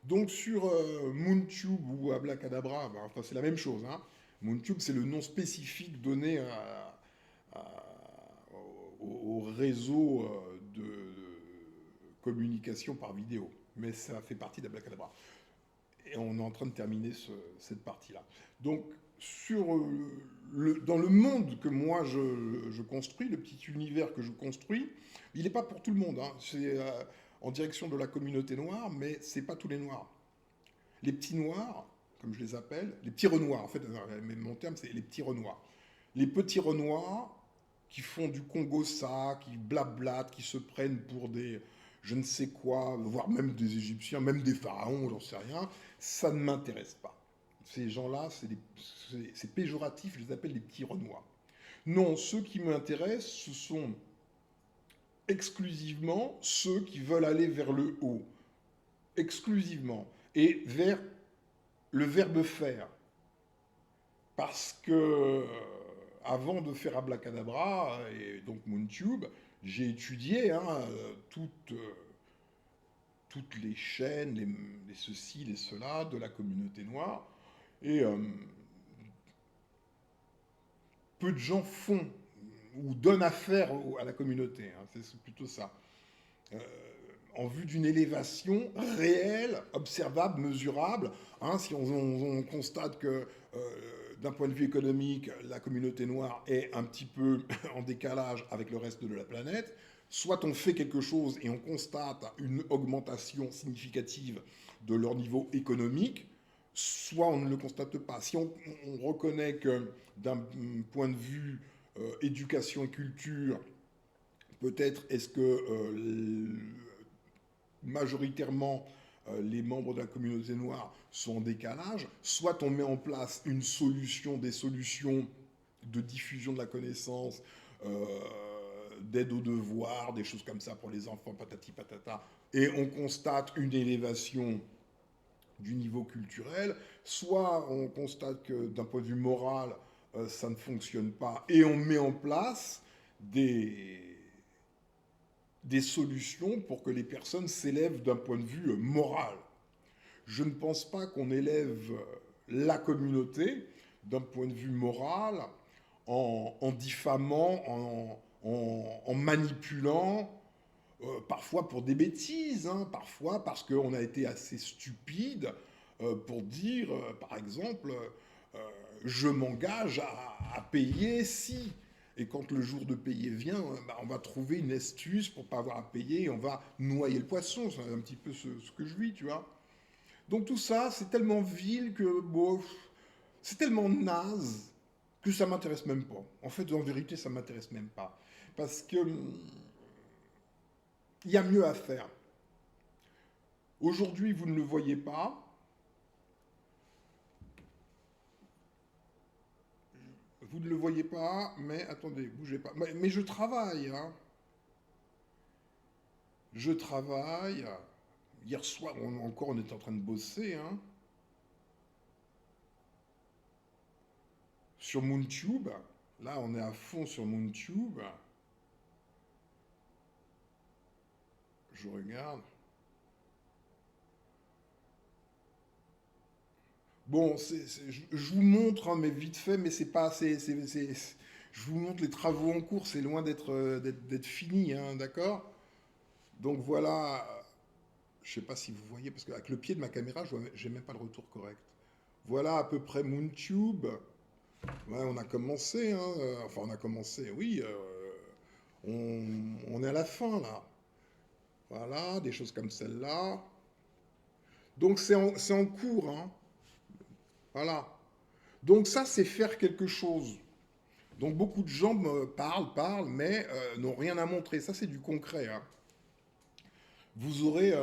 Donc sur Moontube ou Abracadabra, enfin, c'est la même chose. Hein. Moontube, c'est le nom spécifique donné au réseau de communication par vidéo. Mais ça fait partie d'Abracadabra. Et on est en train de terminer cette partie-là. Donc, dans le monde que moi je construis, le petit univers que je construis, il n'est pas pour tout le monde. Hein. C'est en direction de la communauté noire, mais c'est pas tous les noirs. Les petits noirs, comme je les appelle, les petits renoirs, en fait, mon terme c'est les petits renoirs. Les petits renoirs qui font du Congo-ça, qui blablatent, qui se prennent pour des je ne sais quoi, voire même des Égyptiens, même des pharaons, j'en sais rien, ça ne m'intéresse pas. Ces gens-là, c'est péjoratif, je les appelle les petits Renois. Non, ceux qui m'intéressent, ce sont exclusivement ceux qui veulent aller vers le haut. Exclusivement. Et vers le verbe faire. Parce que avant de faire Abracadabra et donc MoonTube, j'ai étudié toutes les chaînes, les ceci, les cela de la communauté noire. Et peu de gens font ou donnent affaire à la communauté. Hein, c'est plutôt ça. Euh, en vue d'une élévation réelle, observable, mesurable. Hein, si on constate que d'un point de vue économique, la communauté noire est un petit peu en décalage avec le reste de la planète, soit on fait quelque chose et on constate une augmentation significative de leur niveau économique, soit on ne le constate pas. Si on reconnaît que d'un point de vue éducation et culture, peut-être est-ce que majoritairement les membres de la communauté noire sont en décalage, soit on met en place une solution, des solutions de diffusion de la connaissance, d'aide aux devoirs, des choses comme ça pour les enfants, patati patata, et on constate une élévation du niveau culturel, soit on constate que d'un point de vue moral, ça ne fonctionne pas, et on met en place des solutions pour que les personnes s'élèvent d'un point de vue moral. Je ne pense pas qu'on élève la communauté d'un point de vue moral en diffamant, en manipulant, parfois pour des bêtises, hein, parfois parce qu'on a été assez stupide pour dire, par exemple, je m'engage à payer si. Et quand le jour de payer vient, on va trouver une astuce pour ne pas avoir à payer et on va noyer le poisson. C'est un petit peu ce que je vis, tu vois. Donc tout ça, c'est tellement vil que, bon, c'est tellement naze que ça m'intéresse même pas. En fait, en vérité, ça m'intéresse même pas. Parce que il y a mieux à faire. Aujourd'hui, vous ne le voyez pas. Vous ne le voyez pas, mais attendez, bougez pas. Mais je travaille, hein. Je travaille. Hier soir, on était en train de bosser, hein, sur MoonTube. Là, on est à fond sur MoonTube. Je regarde. Bon, je vous montre, hein, mais vite fait, mais c'est pas assez. Je vous montre les travaux en cours, c'est loin d'être fini, hein, d'accord? Donc voilà, je sais pas si vous voyez, parce qu'avec le pied de ma caméra, j'ai même pas le retour correct. Voilà à peu près MoonTube. Ouais, on a commencé, hein, enfin on a commencé, oui, on est à la fin là. Voilà, des choses comme celle-là. Donc c'est en cours, hein. Voilà. Donc ça, c'est faire quelque chose. Donc beaucoup de gens me parlent, mais n'ont rien à montrer. Ça, c'est du concret, hein. Vous aurez,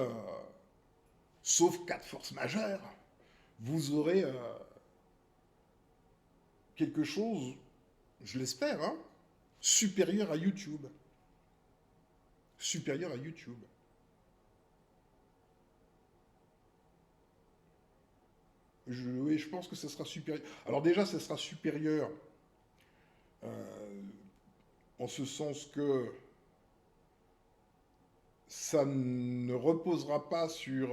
sauf cas de force majeure, vous aurez quelque chose, je l'espère, hein, supérieur à YouTube. Supérieur à YouTube. Oui, je pense que ce sera supérieur. Alors déjà, ce sera supérieur euh, en ce sens que ça ne reposera pas sur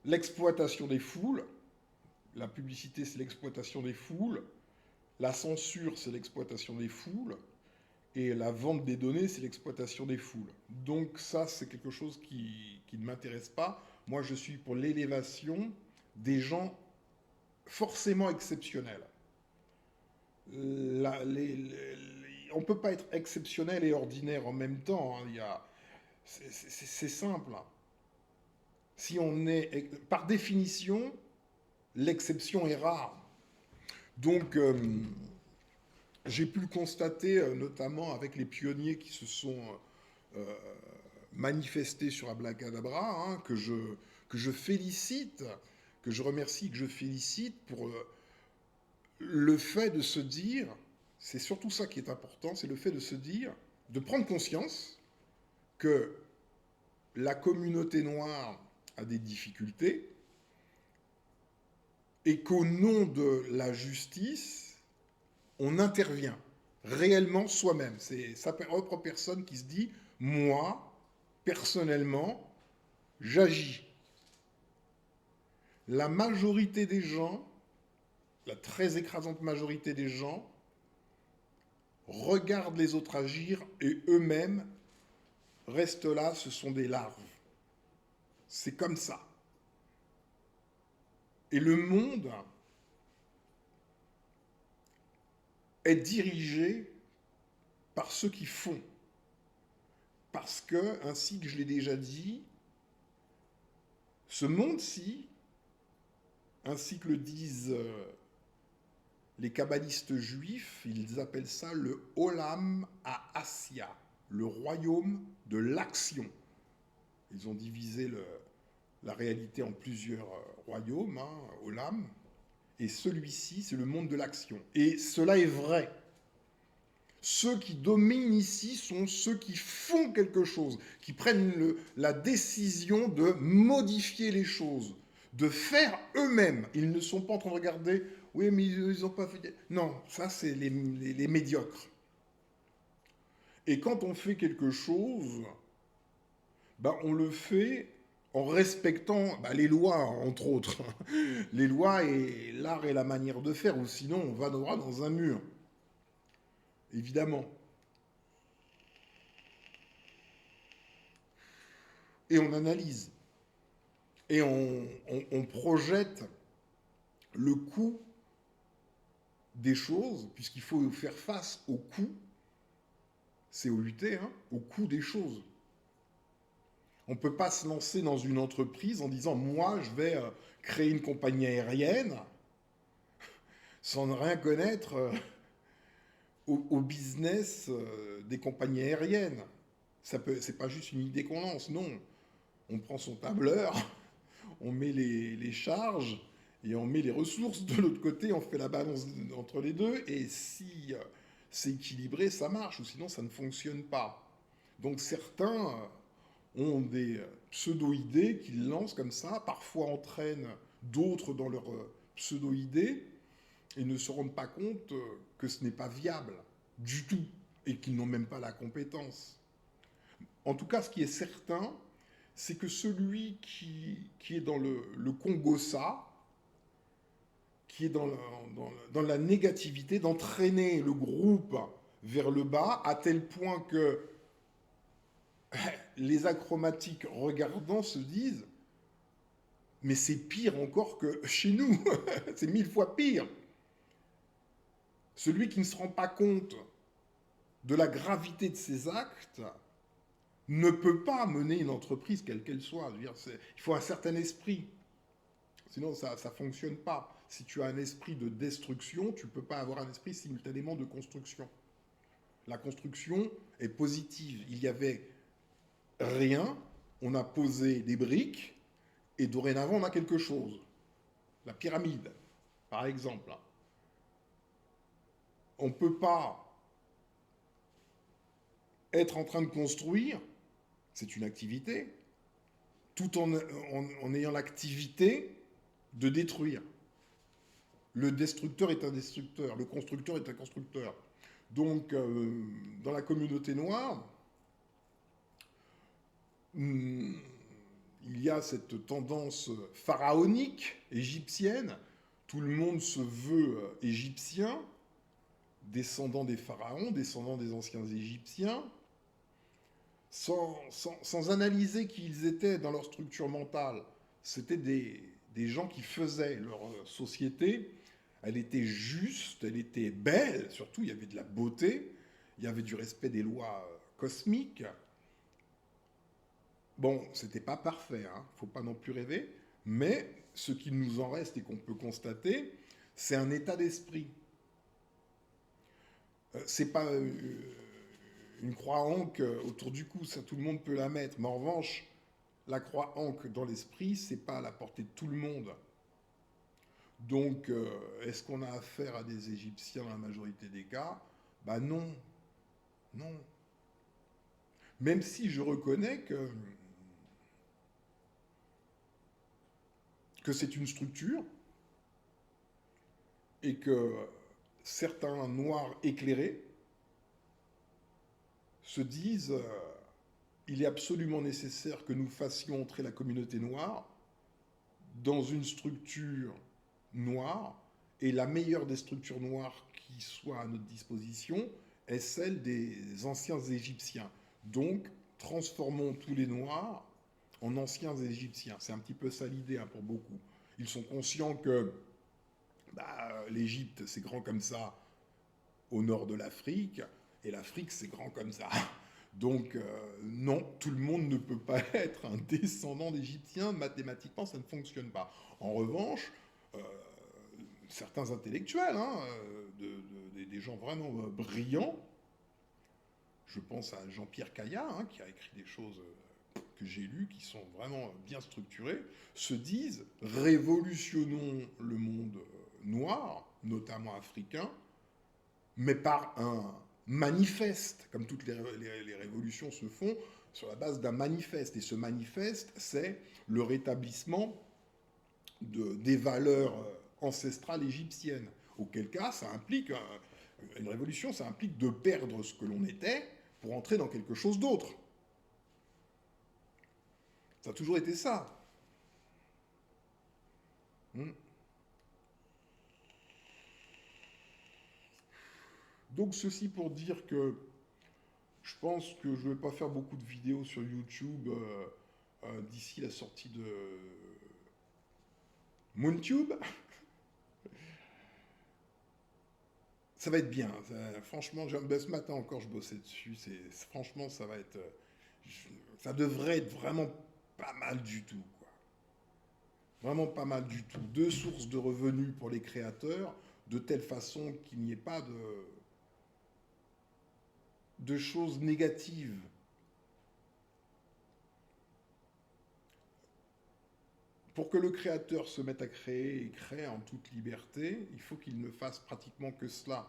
l'exploitation des foules. La publicité, c'est l'exploitation des foules. La censure, c'est l'exploitation des foules. Et la vente des données, c'est l'exploitation des foules. Donc ça, c'est quelque chose qui ne m'intéresse pas. Moi, je suis pour l'élévation des gens forcément exceptionnels. On ne peut pas être exceptionnel et ordinaire en même temps, hein. C'est simple, hein. Si on est, par définition, l'exception est rare. Donc, j'ai pu le constater, notamment avec les pionniers qui se sont euh, manifestés sur Abracadabra, hein, que je félicite, que je remercie, que je félicite pour le fait de se dire, c'est surtout ça qui est important, c'est le fait de se dire, de prendre conscience que la communauté noire a des difficultés et qu'au nom de la justice, on intervient réellement soi-même. C'est sa propre personne qui se dit, moi, personnellement, j'agis. La majorité des gens, la très écrasante majorité des gens, regardent les autres agir et eux-mêmes restent là, ce sont des larves. C'est comme ça. Et le monde est dirigé par ceux qui font. Parce que, ainsi que je l'ai déjà dit, ce monde-ci, ainsi que le disent les kabbalistes juifs, ils appellent ça le Olam HaAsia, le royaume de l'action. Ils ont divisé la réalité en plusieurs royaumes, Olam, et celui-ci, c'est le monde de l'action. Et cela est vrai. Ceux qui dominent ici sont ceux qui font quelque chose, qui prennent la décision de modifier les choses, de faire eux-mêmes. Ils ne sont pas en train de regarder, oui, mais ils n'ont pas fait... Non, ça, c'est les médiocres. Et quand on fait quelque chose, ben, on le fait en respectant les lois, entre autres. Les lois et l'art et la manière de faire, ou sinon on va droit dans un mur. Évidemment. Et on analyse. Et on projette le coût des choses, puisqu'il faut faire face au coût, c'est COUT, au coût des choses. On ne peut pas se lancer dans une entreprise en disant « moi, je vais créer une compagnie aérienne » sans rien connaître au business des compagnies aériennes. C'est pas juste une idée qu'on lance, non. On prend son tableur, on met les charges et on met les ressources de l'autre côté, on fait la balance entre les deux, et si c'est équilibré, ça marche, ou sinon ça ne fonctionne pas. Donc certains ont des pseudo-idées qu'ils lancent comme ça, parfois entraînent d'autres dans leur pseudo-idée, et ne se rendent pas compte que ce n'est pas viable du tout, et qu'ils n'ont même pas la compétence. En tout cas, ce qui est certain, c'est que celui qui est dans le Congossa, qui est dans la négativité, d'entraîner le groupe vers le bas, à tel point que les acromatiques regardant se disent « mais c'est pire encore que chez nous, c'est 1000 fois pire ». Celui qui ne se rend pas compte de la gravité de ses actes ne peut pas mener une entreprise quelle qu'elle soit. Je veux dire, il faut un certain esprit. Sinon, ça ne fonctionne pas. Si tu as un esprit de destruction, tu ne peux pas avoir un esprit simultanément de construction. La construction est positive. Il y avait rien, on a posé des briques, et dorénavant, on a quelque chose. La pyramide, par exemple. On ne peut pas être en train de construire, c'est une activité, tout en ayant l'activité de détruire. Le destructeur est un destructeur, le constructeur est un constructeur. Donc, dans la communauté noire, il y a cette tendance pharaonique, égyptienne. Tout le monde se veut égyptien, descendant des pharaons, descendant des anciens égyptiens, sans analyser qui ils étaient dans leur structure mentale. C'était des gens qui faisaient leur société. Elle était juste, elle était belle, surtout il y avait de la beauté, il y avait du respect des lois cosmiques. Bon, c'était pas parfait, faut pas non plus rêver, mais ce qui nous en reste et qu'on peut constater, c'est un état d'esprit. C'est pas une croix ancre autour du cou, ça tout le monde peut la mettre, mais en revanche, la croix ancre dans l'esprit, c'est pas à la portée de tout le monde. Donc, est-ce qu'on a affaire à des Égyptiens dans la majorité des cas? Bah non, non. Même si je reconnais que c'est une structure et que certains noirs éclairés se disent il est absolument nécessaire que nous fassions entrer la communauté noire dans une structure noire, et la meilleure des structures noires qui soit à notre disposition est celle des anciens Égyptiens. Donc, transformons tous les noirs en anciens Égyptiens. C'est un petit peu ça l'idée pour beaucoup. Ils sont conscients que l'Égypte, c'est grand comme ça au nord de l'Afrique, et l'Afrique, c'est grand comme ça. Donc, non, tout le monde ne peut pas être un descendant d'Égyptiens. Mathématiquement, ça ne fonctionne pas. En revanche, certains intellectuels, des gens vraiment brillants, je pense à Jean-Pierre Caillat, qui a écrit des choses que j'ai lues, qui sont vraiment bien structurées, se disent révolutionnons le monde noir, notamment africain, mais par un manifeste, comme toutes les révolutions se font, sur la base d'un manifeste. Et ce manifeste, c'est le rétablissement des valeurs ancestrales égyptiennes. Auquel cas, ça implique, une révolution, ça implique de perdre ce que l'on était pour entrer dans quelque chose d'autre. Ça a toujours été ça. Donc ceci pour dire que je pense que je ne vais pas faire beaucoup de vidéos sur YouTube d'ici la sortie de MoonTube. Ça va être bien. Franchement, ce matin encore, je bossais dessus. Franchement, ça va être. Ça devrait être vraiment pas mal du tout, quoi. Vraiment pas mal du tout. 2 sources de revenus pour les créateurs, de telle façon qu'il n'y ait pas de choses négatives. Pour que le créateur se mette à créer et crée en toute liberté, il faut qu'il ne fasse pratiquement que cela.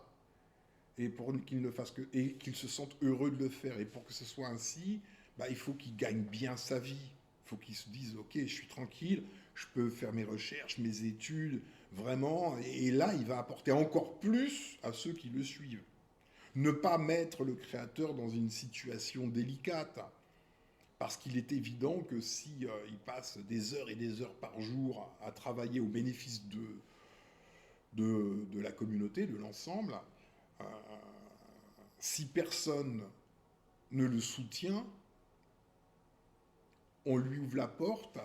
Et pour qu'il ne fasse que et qu'il se sente heureux de le faire. Et pour que ce soit ainsi, il faut qu'il gagne bien sa vie. Il faut qu'il se dise ok, je suis tranquille, je peux faire mes recherches, mes études, vraiment. Et là, il va apporter encore plus à ceux qui le suivent. Ne pas mettre le créateur dans une situation délicate. Parce qu'il est évident que si il passe des heures et des heures par jour à travailler au bénéfice de la communauté, de l'ensemble, euh, si personne ne le soutient, on lui ouvre la porte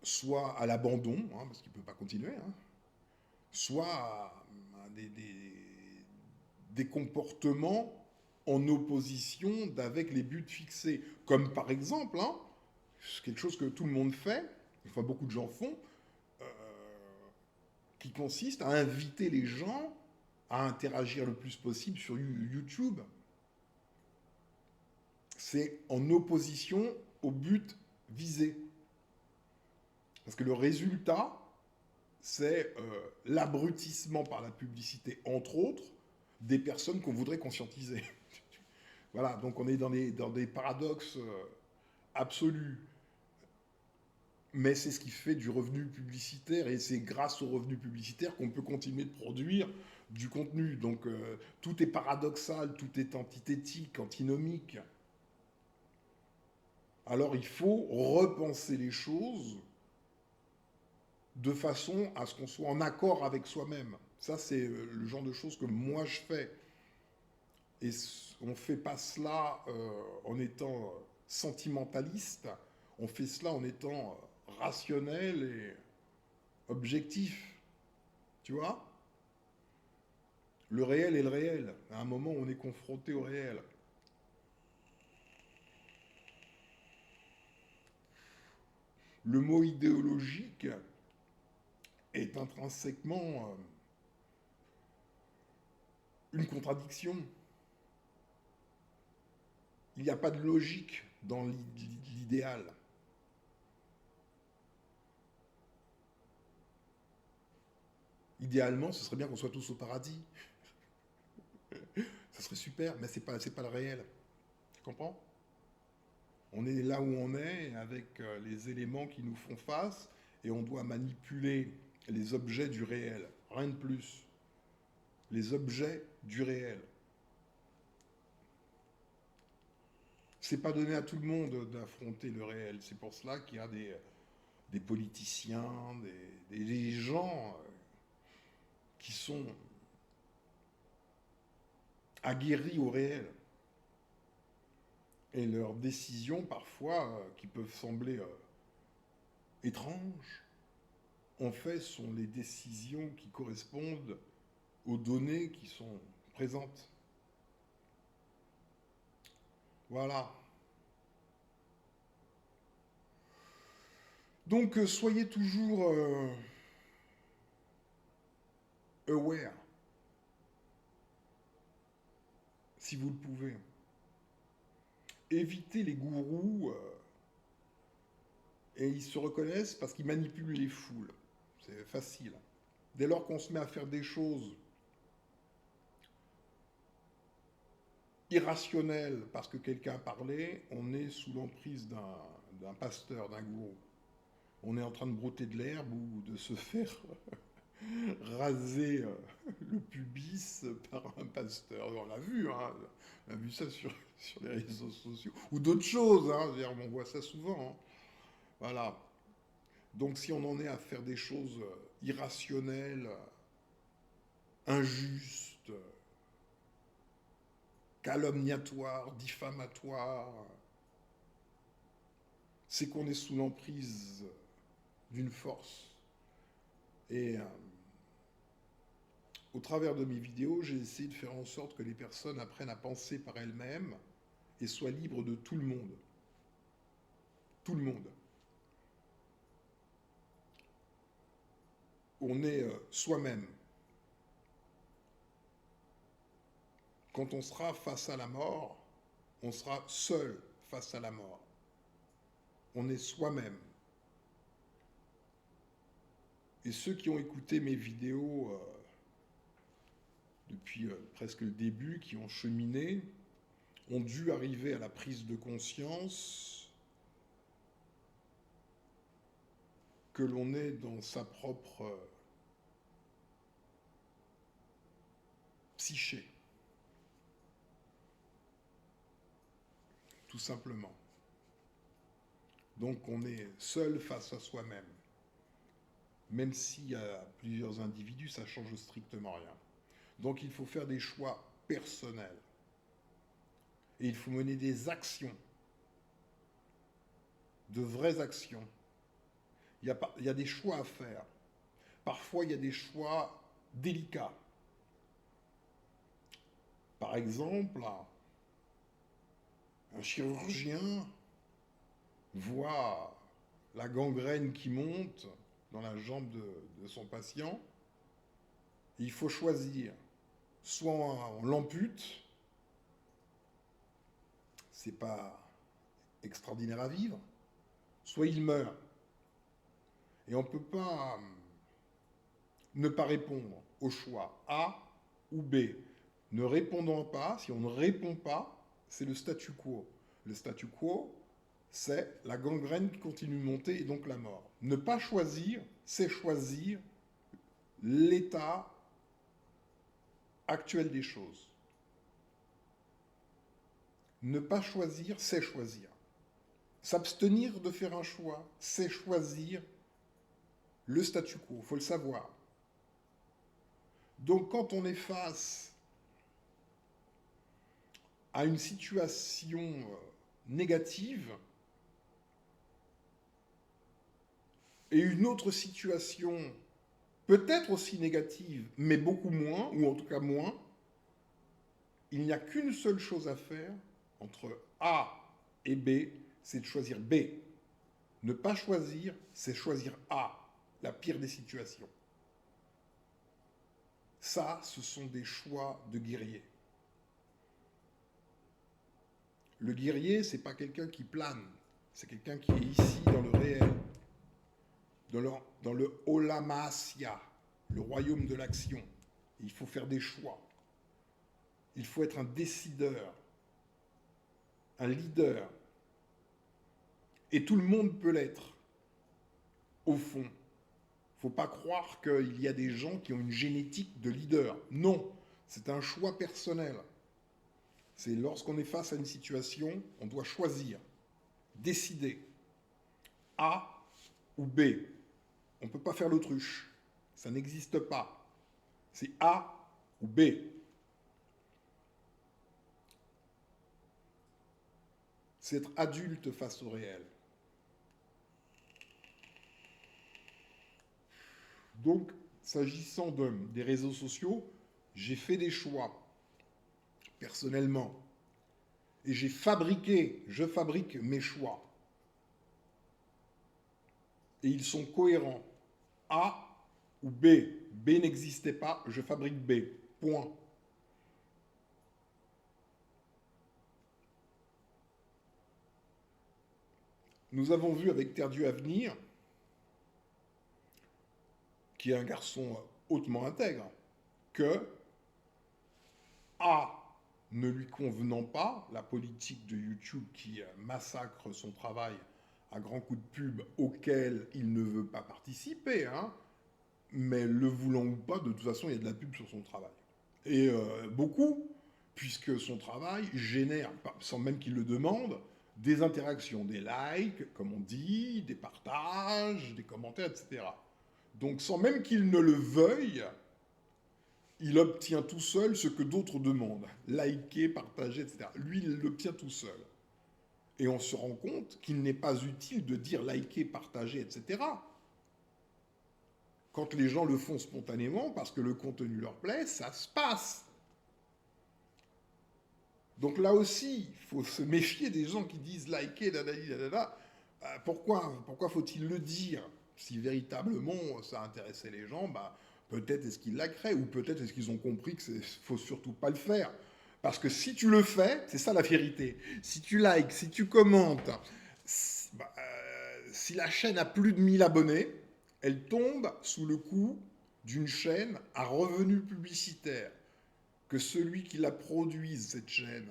soit à l'abandon, parce qu'il ne peut pas continuer, soit à des comportements en opposition avec les buts fixés. Comme par exemple, quelque chose que tout le monde fait, enfin beaucoup de gens font, qui consiste à inviter les gens à interagir le plus possible sur YouTube. C'est en opposition au but visé. Parce que le résultat, c'est l'abrutissement par la publicité, entre autres, des personnes qu'on voudrait conscientiser. Voilà, donc on est dans des paradoxes absolus. Mais c'est ce qui fait du revenu publicitaire, et c'est grâce au revenu publicitaire qu'on peut continuer de produire du contenu. Donc tout est paradoxal, tout est antithétique, antinomique. Alors il faut repenser les choses de façon à ce qu'on soit en accord avec soi-même. Ça, c'est le genre de choses que moi je fais. Et on ne fait pas cela en étant sentimentaliste, on fait cela en étant rationnel et objectif. Tu vois? Le réel est le réel. À un moment, on est confronté au réel. Le mot idéologique est intrinsèquement une contradiction. Il n'y a pas de logique dans l'idéal. Idéalement, ce serait bien qu'on soit tous au paradis. Ça serait super, mais c'est pas le réel. Tu comprends? On est là où on est, avec les éléments qui nous font face, et on doit manipuler les objets du réel. Rien de plus. Les objets du réel. C'est pas donné à tout le monde d'affronter le réel. C'est pour cela qu'il y a des politiciens, des gens qui sont aguerris au réel. Et leurs décisions, parfois, qui peuvent sembler étranges, en fait, sont les décisions qui correspondent aux données qui sont présentes. Voilà. Donc, soyez toujours aware, si vous le pouvez. Évitez les gourous, et ils se reconnaissent parce qu'ils manipulent les foules. C'est facile. Dès lors qu'on se met à faire des choses irrationnelles parce que quelqu'un a parlé, on est sous l'emprise d'un pasteur, d'un gourou. On est en train de brouter de l'herbe ou de se faire raser le pubis par un pasteur. On l'a vu, hein, on a vu ça sur les réseaux sociaux. Ou d'autres choses, hein, on voit ça souvent. Hein. Voilà. Donc si on en est à faire des choses irrationnelles, injustes, calomniatoires, diffamatoires, c'est qu'on est sous l'emprise d'une force. Et au travers de mes vidéos, j'ai essayé de faire en sorte que les personnes apprennent à penser par elles-mêmes et soient libres de tout le monde. Tout le monde. On est soi-même. Quand on sera face à la mort, on sera seul face à la mort. On est soi-même. Et ceux qui ont écouté mes vidéos depuis presque le début, qui ont cheminé, ont dû arriver à la prise de conscience que l'on est dans sa propre psyché. Tout simplement. Donc on est seul face à soi-même. Même s'il y a plusieurs individus, ça ne change strictement rien. Donc il faut faire des choix personnels. Et il faut mener des actions. De vraies actions. Il y a des choix à faire. Parfois, il y a des choix délicats. Par exemple, un chirurgien voit la gangrène qui monte dans la jambe de son patient. Il faut choisir. Soit on l'ampute, c'est pas extraordinaire à vivre, soit il meurt. Et on ne peut pas ne pas répondre au choix A ou B. Ne répondant pas, si on ne répond pas, c'est le statu quo. Le statu quo, c'est la gangrène qui continue de monter et donc la mort. Ne pas choisir, c'est choisir l'état actuel des choses. Ne pas choisir, c'est choisir. S'abstenir de faire un choix, c'est choisir le statu quo, il faut le savoir. Donc quand on est face à une situation négative et une autre situation peut-être aussi négative, mais beaucoup moins, ou en tout cas moins, il n'y a qu'une seule chose à faire entre A et B, c'est de choisir B. Ne pas choisir, c'est choisir A, la pire des situations. Ça, ce sont des choix de guerrier. Le guerrier, c'est pas quelqu'un qui plane, c'est quelqu'un qui est ici dans le réel, dans le Olam Asya, le royaume de l'action. Il faut faire des choix. Il faut être un décideur, un leader. Et tout le monde peut l'être, au fond. Il ne faut pas croire qu'il y a des gens qui ont une génétique de leader. Non, c'est un choix personnel. C'est lorsqu'on est face à une situation, on doit choisir, décider. A ou B. On ne peut pas faire l'autruche. Ça n'existe pas. C'est A ou B. C'est être adulte face au réel. Donc, s'agissant des réseaux sociaux, j'ai fait des choix, personnellement. Et je fabrique mes choix. Et ils sont cohérents. A ou B. B n'existait pas, je fabrique B. Point. Nous avons vu avec Terre-Dieu Avenir, qui est un garçon hautement intègre, que A ne lui convenant pas, la politique de YouTube qui massacre son travail à grands coups de pub auquel il ne veut pas participer, hein, mais le voulant ou pas, de toute façon, il y a de la pub sur son travail. Et beaucoup, puisque son travail génère, sans même qu'il le demande, des interactions, des likes, comme on dit, des partages, des commentaires, etc. Donc sans même qu'il ne le veuille, il obtient tout seul ce que d'autres demandent. Liker, partager, etc. Lui, il l'obtient tout seul. Et on se rend compte qu'il n'est pas utile de dire liker, partager, etc. Quand les gens le font spontanément, parce que le contenu leur plaît, ça se passe. Donc là aussi, il faut se méfier des gens qui disent liker, dadadadada. Pourquoi faut-il le dire? Si véritablement ça intéressait les gens, bah, peut-être est-ce qu'ils likeraient, ou peut-être est-ce qu'ils ont compris qu'il ne faut surtout pas le faire. Parce que si tu le fais, c'est ça la vérité. Si tu likes, si tu commentes, si la chaîne a plus de 1000 abonnés, elle tombe sous le coup d'une chaîne à revenus publicitaires. Que celui qui la produise, cette chaîne,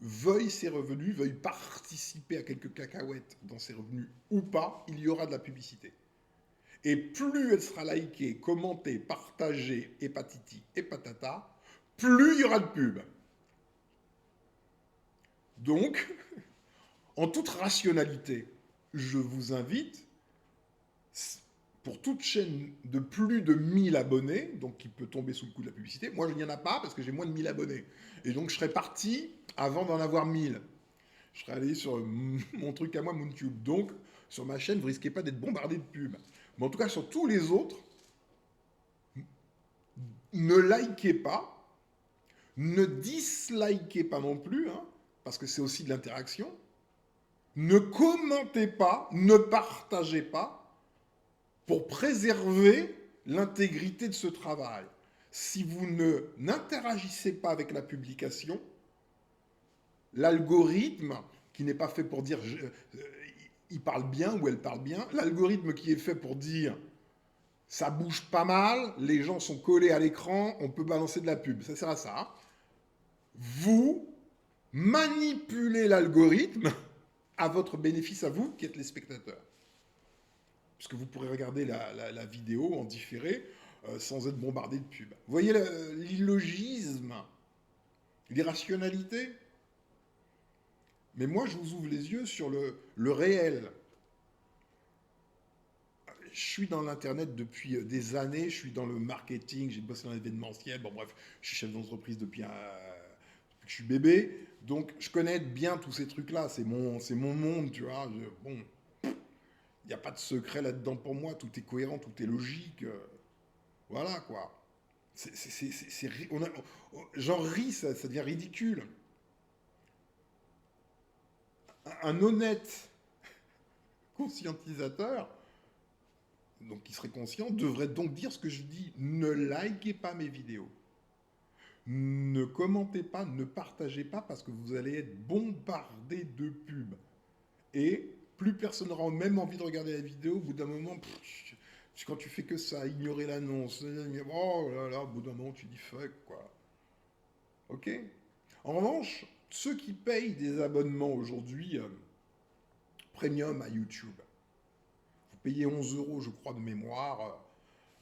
veuille ses revenus, veuille participer à quelques cacahuètes dans ses revenus ou pas, il y aura de la publicité. Et plus elle sera likée, commentée, partagée, et patiti et patata, plus il y aura de pub. Donc, en toute rationalité, je vous invite, pour toute chaîne de plus de 1000 abonnés, donc qui peut tomber sous le coup de la publicité, moi il n'y en a pas parce que j'ai moins de 1000 abonnés. Et donc je serais parti avant d'en avoir 1000. Je serais allé sur mon truc à moi, MoonTube. Donc sur ma chaîne, vous risquez pas d'être bombardé de pubs. Mais en tout cas, sur tous les autres, ne likez pas, ne dislikez pas non plus, hein, parce que c'est aussi de l'interaction. Ne commentez pas, ne partagez pas, pour préserver l'intégrité de ce travail. Si vous n'interagissez pas avec la publication, l'algorithme, qui n'est pas fait pour dire il parle bien ou elle parle bien, l'algorithme qui est fait pour dire ça bouge pas mal, les gens sont collés à l'écran, on peut balancer de la pub, ça sert à ça. Vous manipulez l'algorithme à votre bénéfice à vous, qui êtes les spectateurs. Puisque vous pourrez regarder la vidéo en différé sans être bombardé de pubs. Vous voyez l'illogisme, l'irrationalité? Mais moi, je vous ouvre les yeux sur le réel. Je suis dans l'Internet depuis des années, je suis dans le marketing, j'ai bossé dans l'événementiel, bon bref, je suis chef d'entreprise depuis que je suis bébé, donc je connais bien tous ces trucs-là, c'est mon monde, tu vois. Bon, il n'y a pas de secret là-dedans pour moi, tout est cohérent, tout est logique. Voilà quoi. J'en ris, ça devient ridicule. Un honnête conscientisateur, donc qui serait conscient, devrait donc dire ce que je dis. Ne likez pas mes vidéos. Ne commentez pas, ne partagez pas parce que vous allez être bombardé de pubs. Et plus personne n'aura même envie de regarder la vidéo. Au bout d'un moment, Quand tu fais que ça, ignorer l'annonce, oh là là, au bout d'un moment, tu dis fuck, quoi. Ok? En revanche, ceux qui payent des abonnements aujourd'hui premium à YouTube, vous payez 11 euros, je crois, de mémoire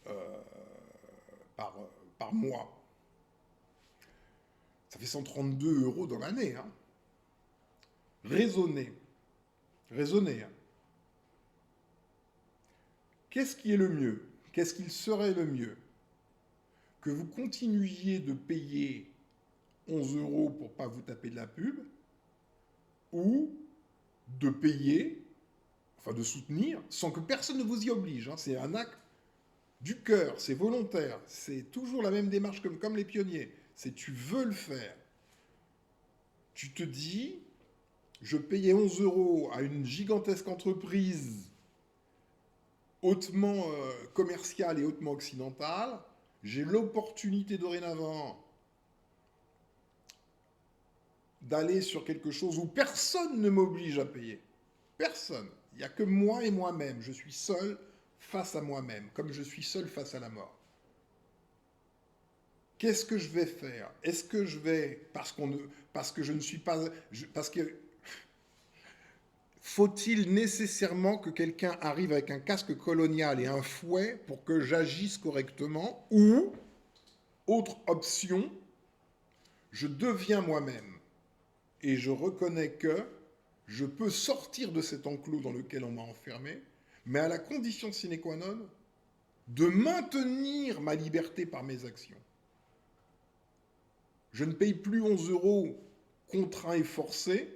euh, par, par mois. Ça fait 132 euros dans l'année. Hein. Raisonnez. Raisonnez. Hein. Qu'est-ce qui est le mieux? Qu'est-ce qu'il serait le mieux? Que vous continuiez de payer 11 euros pour ne pas vous taper de la pub, ou de payer, enfin de soutenir, sans que personne ne vous y oblige. Hein. C'est un acte du cœur, c'est volontaire. C'est toujours la même démarche comme les pionniers. C'est tu veux le faire. Tu te dis, je payais 11 euros à une gigantesque entreprise hautement commerciale et hautement occidentale. J'ai l'opportunité dorénavant d'aller sur quelque chose où personne ne m'oblige à payer. Personne. Il n'y a que moi et moi-même. Je suis seul face à moi-même, comme je suis seul face à la mort. Qu'est-ce que je vais faire? Est-ce que je vais, parce que je ne suis pas, parce que faut-il nécessairement que quelqu'un arrive avec un casque colonial et un fouet pour que j'agisse correctement? Ou, autre option, je deviens moi-même et je reconnais que je peux sortir de cet enclos dans lequel on m'a enfermé, mais à la condition sine qua non de maintenir ma liberté par mes actions. Je ne paye plus 11 euros contraint et forcé.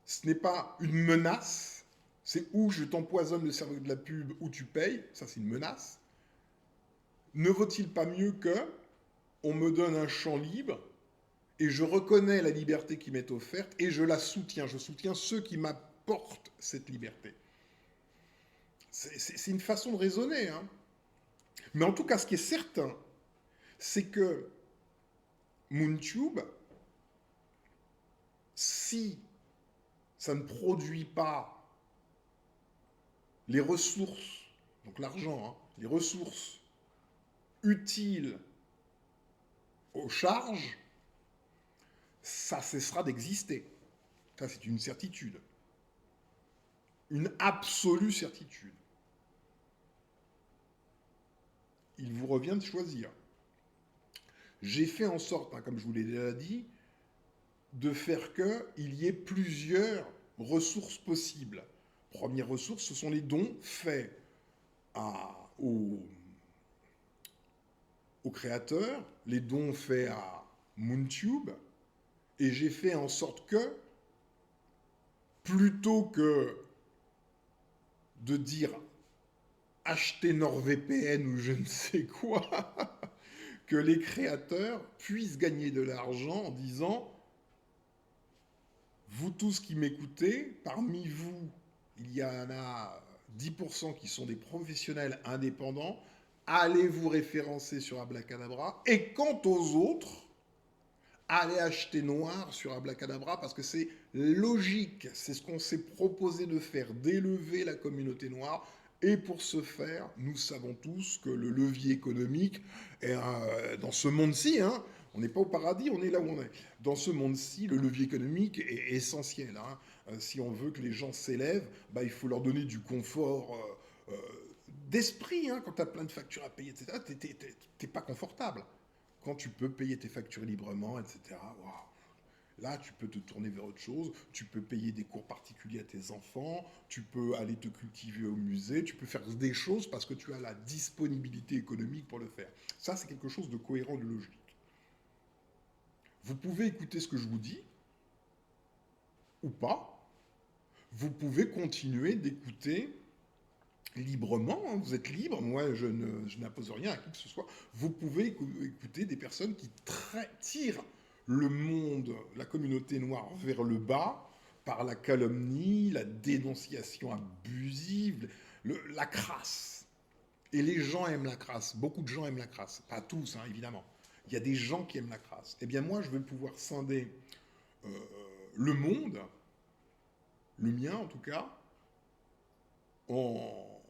Ce n'est pas une menace. C'est où je t'empoisonne le cerveau de la pub, où tu payes. Ça, c'est une menace. Ne vaut-il pas mieux que on me donne un champ libre et je reconnais la liberté qui m'est offerte et je la soutiens. Je soutiens ceux qui m'apportent cette liberté. C'est une façon de raisonner. Hein. Mais en tout cas, ce qui est certain, c'est que MoonTube, si ça ne produit pas les ressources, donc l'argent, hein, les ressources utiles aux charges, ça cessera d'exister. Ça, c'est une certitude. Une absolue certitude. Il vous revient de choisir. J'ai fait en sorte, hein, comme je vous l'ai déjà dit, de faire qu'il y ait plusieurs ressources possibles. Première ressource, ce sont les dons faits aux créateurs, les dons faits à MoonTube, et j'ai fait en sorte que, plutôt que de dire acheter NordVPN ou je ne sais quoi, que les créateurs puissent gagner de l'argent en disant vous tous qui m'écoutez, parmi vous, il y en a 10% qui sont des professionnels indépendants, allez vous référencer sur Abracadabra, et quant aux autres, allez acheter noir sur Abracadabra parce que c'est logique, c'est ce qu'on s'est proposé de faire, d'élever la communauté noire. Et pour ce faire, nous savons tous que le levier économique est dans ce monde-ci, hein, on n'est pas au paradis, on est là où on est. Dans ce monde-ci, le levier économique est essentiel. Hein. Si on veut que les gens s'élèvent, bah, il faut leur donner du confort d'esprit. Hein. Quand tu as plein de factures à payer, etc., t'es pas confortable. Quand tu peux payer tes factures librement, etc., wow. Là, tu peux te tourner vers autre chose, tu peux payer des cours particuliers à tes enfants, tu peux aller te cultiver au musée, tu peux faire des choses parce que tu as la disponibilité économique pour le faire. Ça, c'est quelque chose de cohérent, de logique. Vous pouvez écouter ce que je vous dis, ou pas. Vous pouvez continuer d'écouter librement, hein, vous êtes libre, moi je n'impose rien à qui que ce soit. Vous pouvez écouter des personnes qui tirent le monde, la communauté noire vers le bas par la calomnie, la dénonciation abusive, la crasse. Et les gens aiment la crasse, beaucoup de gens aiment la crasse, pas tous hein, évidemment. Il y a des gens qui aiment la crasse. Eh bien moi je vais pouvoir scinder le monde, le mien en tout cas, en,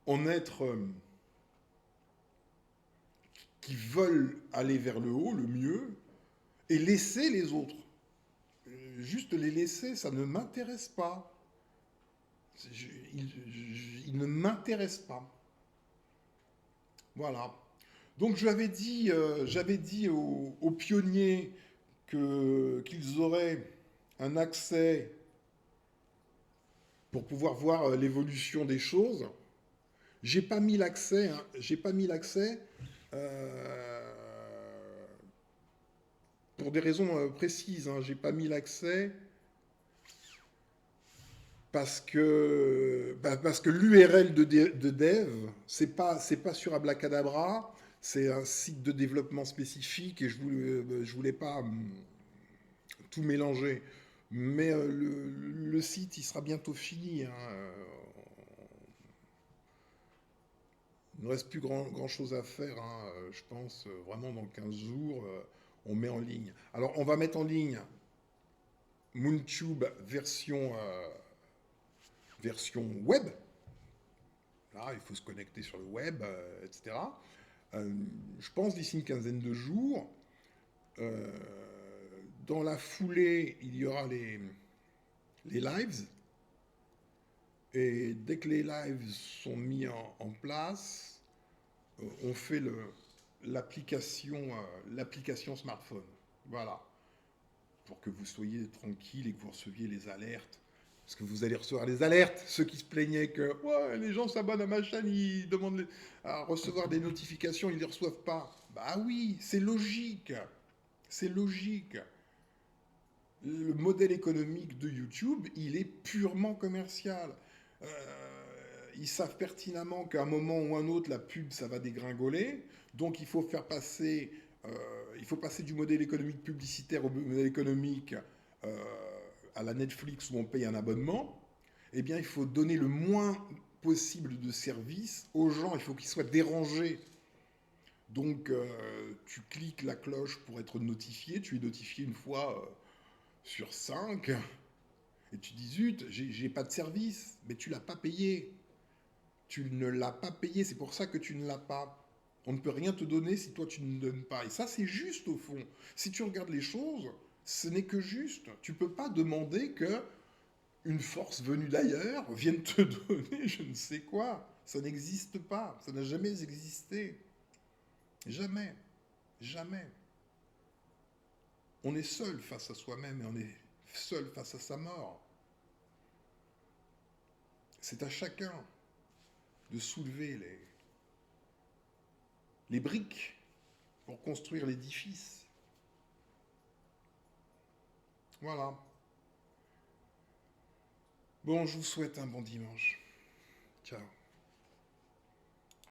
en êtres qui veulent aller vers le haut, le mieux, et laisser les autres. Juste les laisser, ça ne m'intéresse pas. Ils ne m'intéressent pas. Voilà. Donc j'avais dit aux pionniers qu'ils auraient un accès pour pouvoir voir l'évolution des choses. J'ai pas mis l'accès, hein, j'ai pas mis l'accès euh, pour des raisons précises. Hein. J'ai pas mis l'accès parce que l'URL de dev, c'est pas sur Abracadabra, c'est un site de développement spécifique et je voulais pas tout mélanger. Mais le site, il sera bientôt fini. Hein. Il ne reste plus grand chose à faire, hein. Je pense vraiment dans 15 jours, on met en ligne. Alors on va mettre en ligne Moontube version web. Là, il faut se connecter sur le web, etc. Je pense d'ici une quinzaine de jours. Euh, dans la foulée, il y aura les lives. Et dès que les lives sont mis en place, on fait l'application smartphone. Voilà. Pour que vous soyez tranquille et que vous receviez les alertes. Parce que vous allez recevoir les alertes. Ceux qui se plaignaient que ouais, les gens s'abonnent à ma chaîne, ils demandent à recevoir des notifications, ils ne les reçoivent pas. Bah oui, c'est logique. C'est logique. Le modèle économique de YouTube, il est purement commercial. Euh, Ils savent pertinemment qu'à un moment ou un autre, la pub, ça va dégringoler. Donc il faut passer du modèle économique publicitaire au modèle économique euh, à la Netflix où on paye un abonnement. Eh bien, il faut donner le moins possible de services aux gens. Il faut qu'ils soient dérangés. Donc, tu cliques la cloche pour être notifié. Tu es notifié une fois sur 5. Et tu dis, zut, j'ai pas de service. Mais tu l'as pas payé. Tu ne l'as pas payé. C'est pour ça que tu ne l'as pas. On ne peut rien te donner si toi tu ne donnes pas. Et ça, c'est juste au fond. Si tu regardes les choses, ce n'est que juste. Tu peux pas demander que une force venue d'ailleurs vienne te donner je ne sais quoi. Ça n'existe pas. Ça n'a jamais existé. Jamais. Jamais. On est seul face à soi-même et on est seul face à sa mort. C'est à chacun de soulever les briques pour construire l'édifice. Voilà. Bon, je vous souhaite un bon dimanche. Ciao.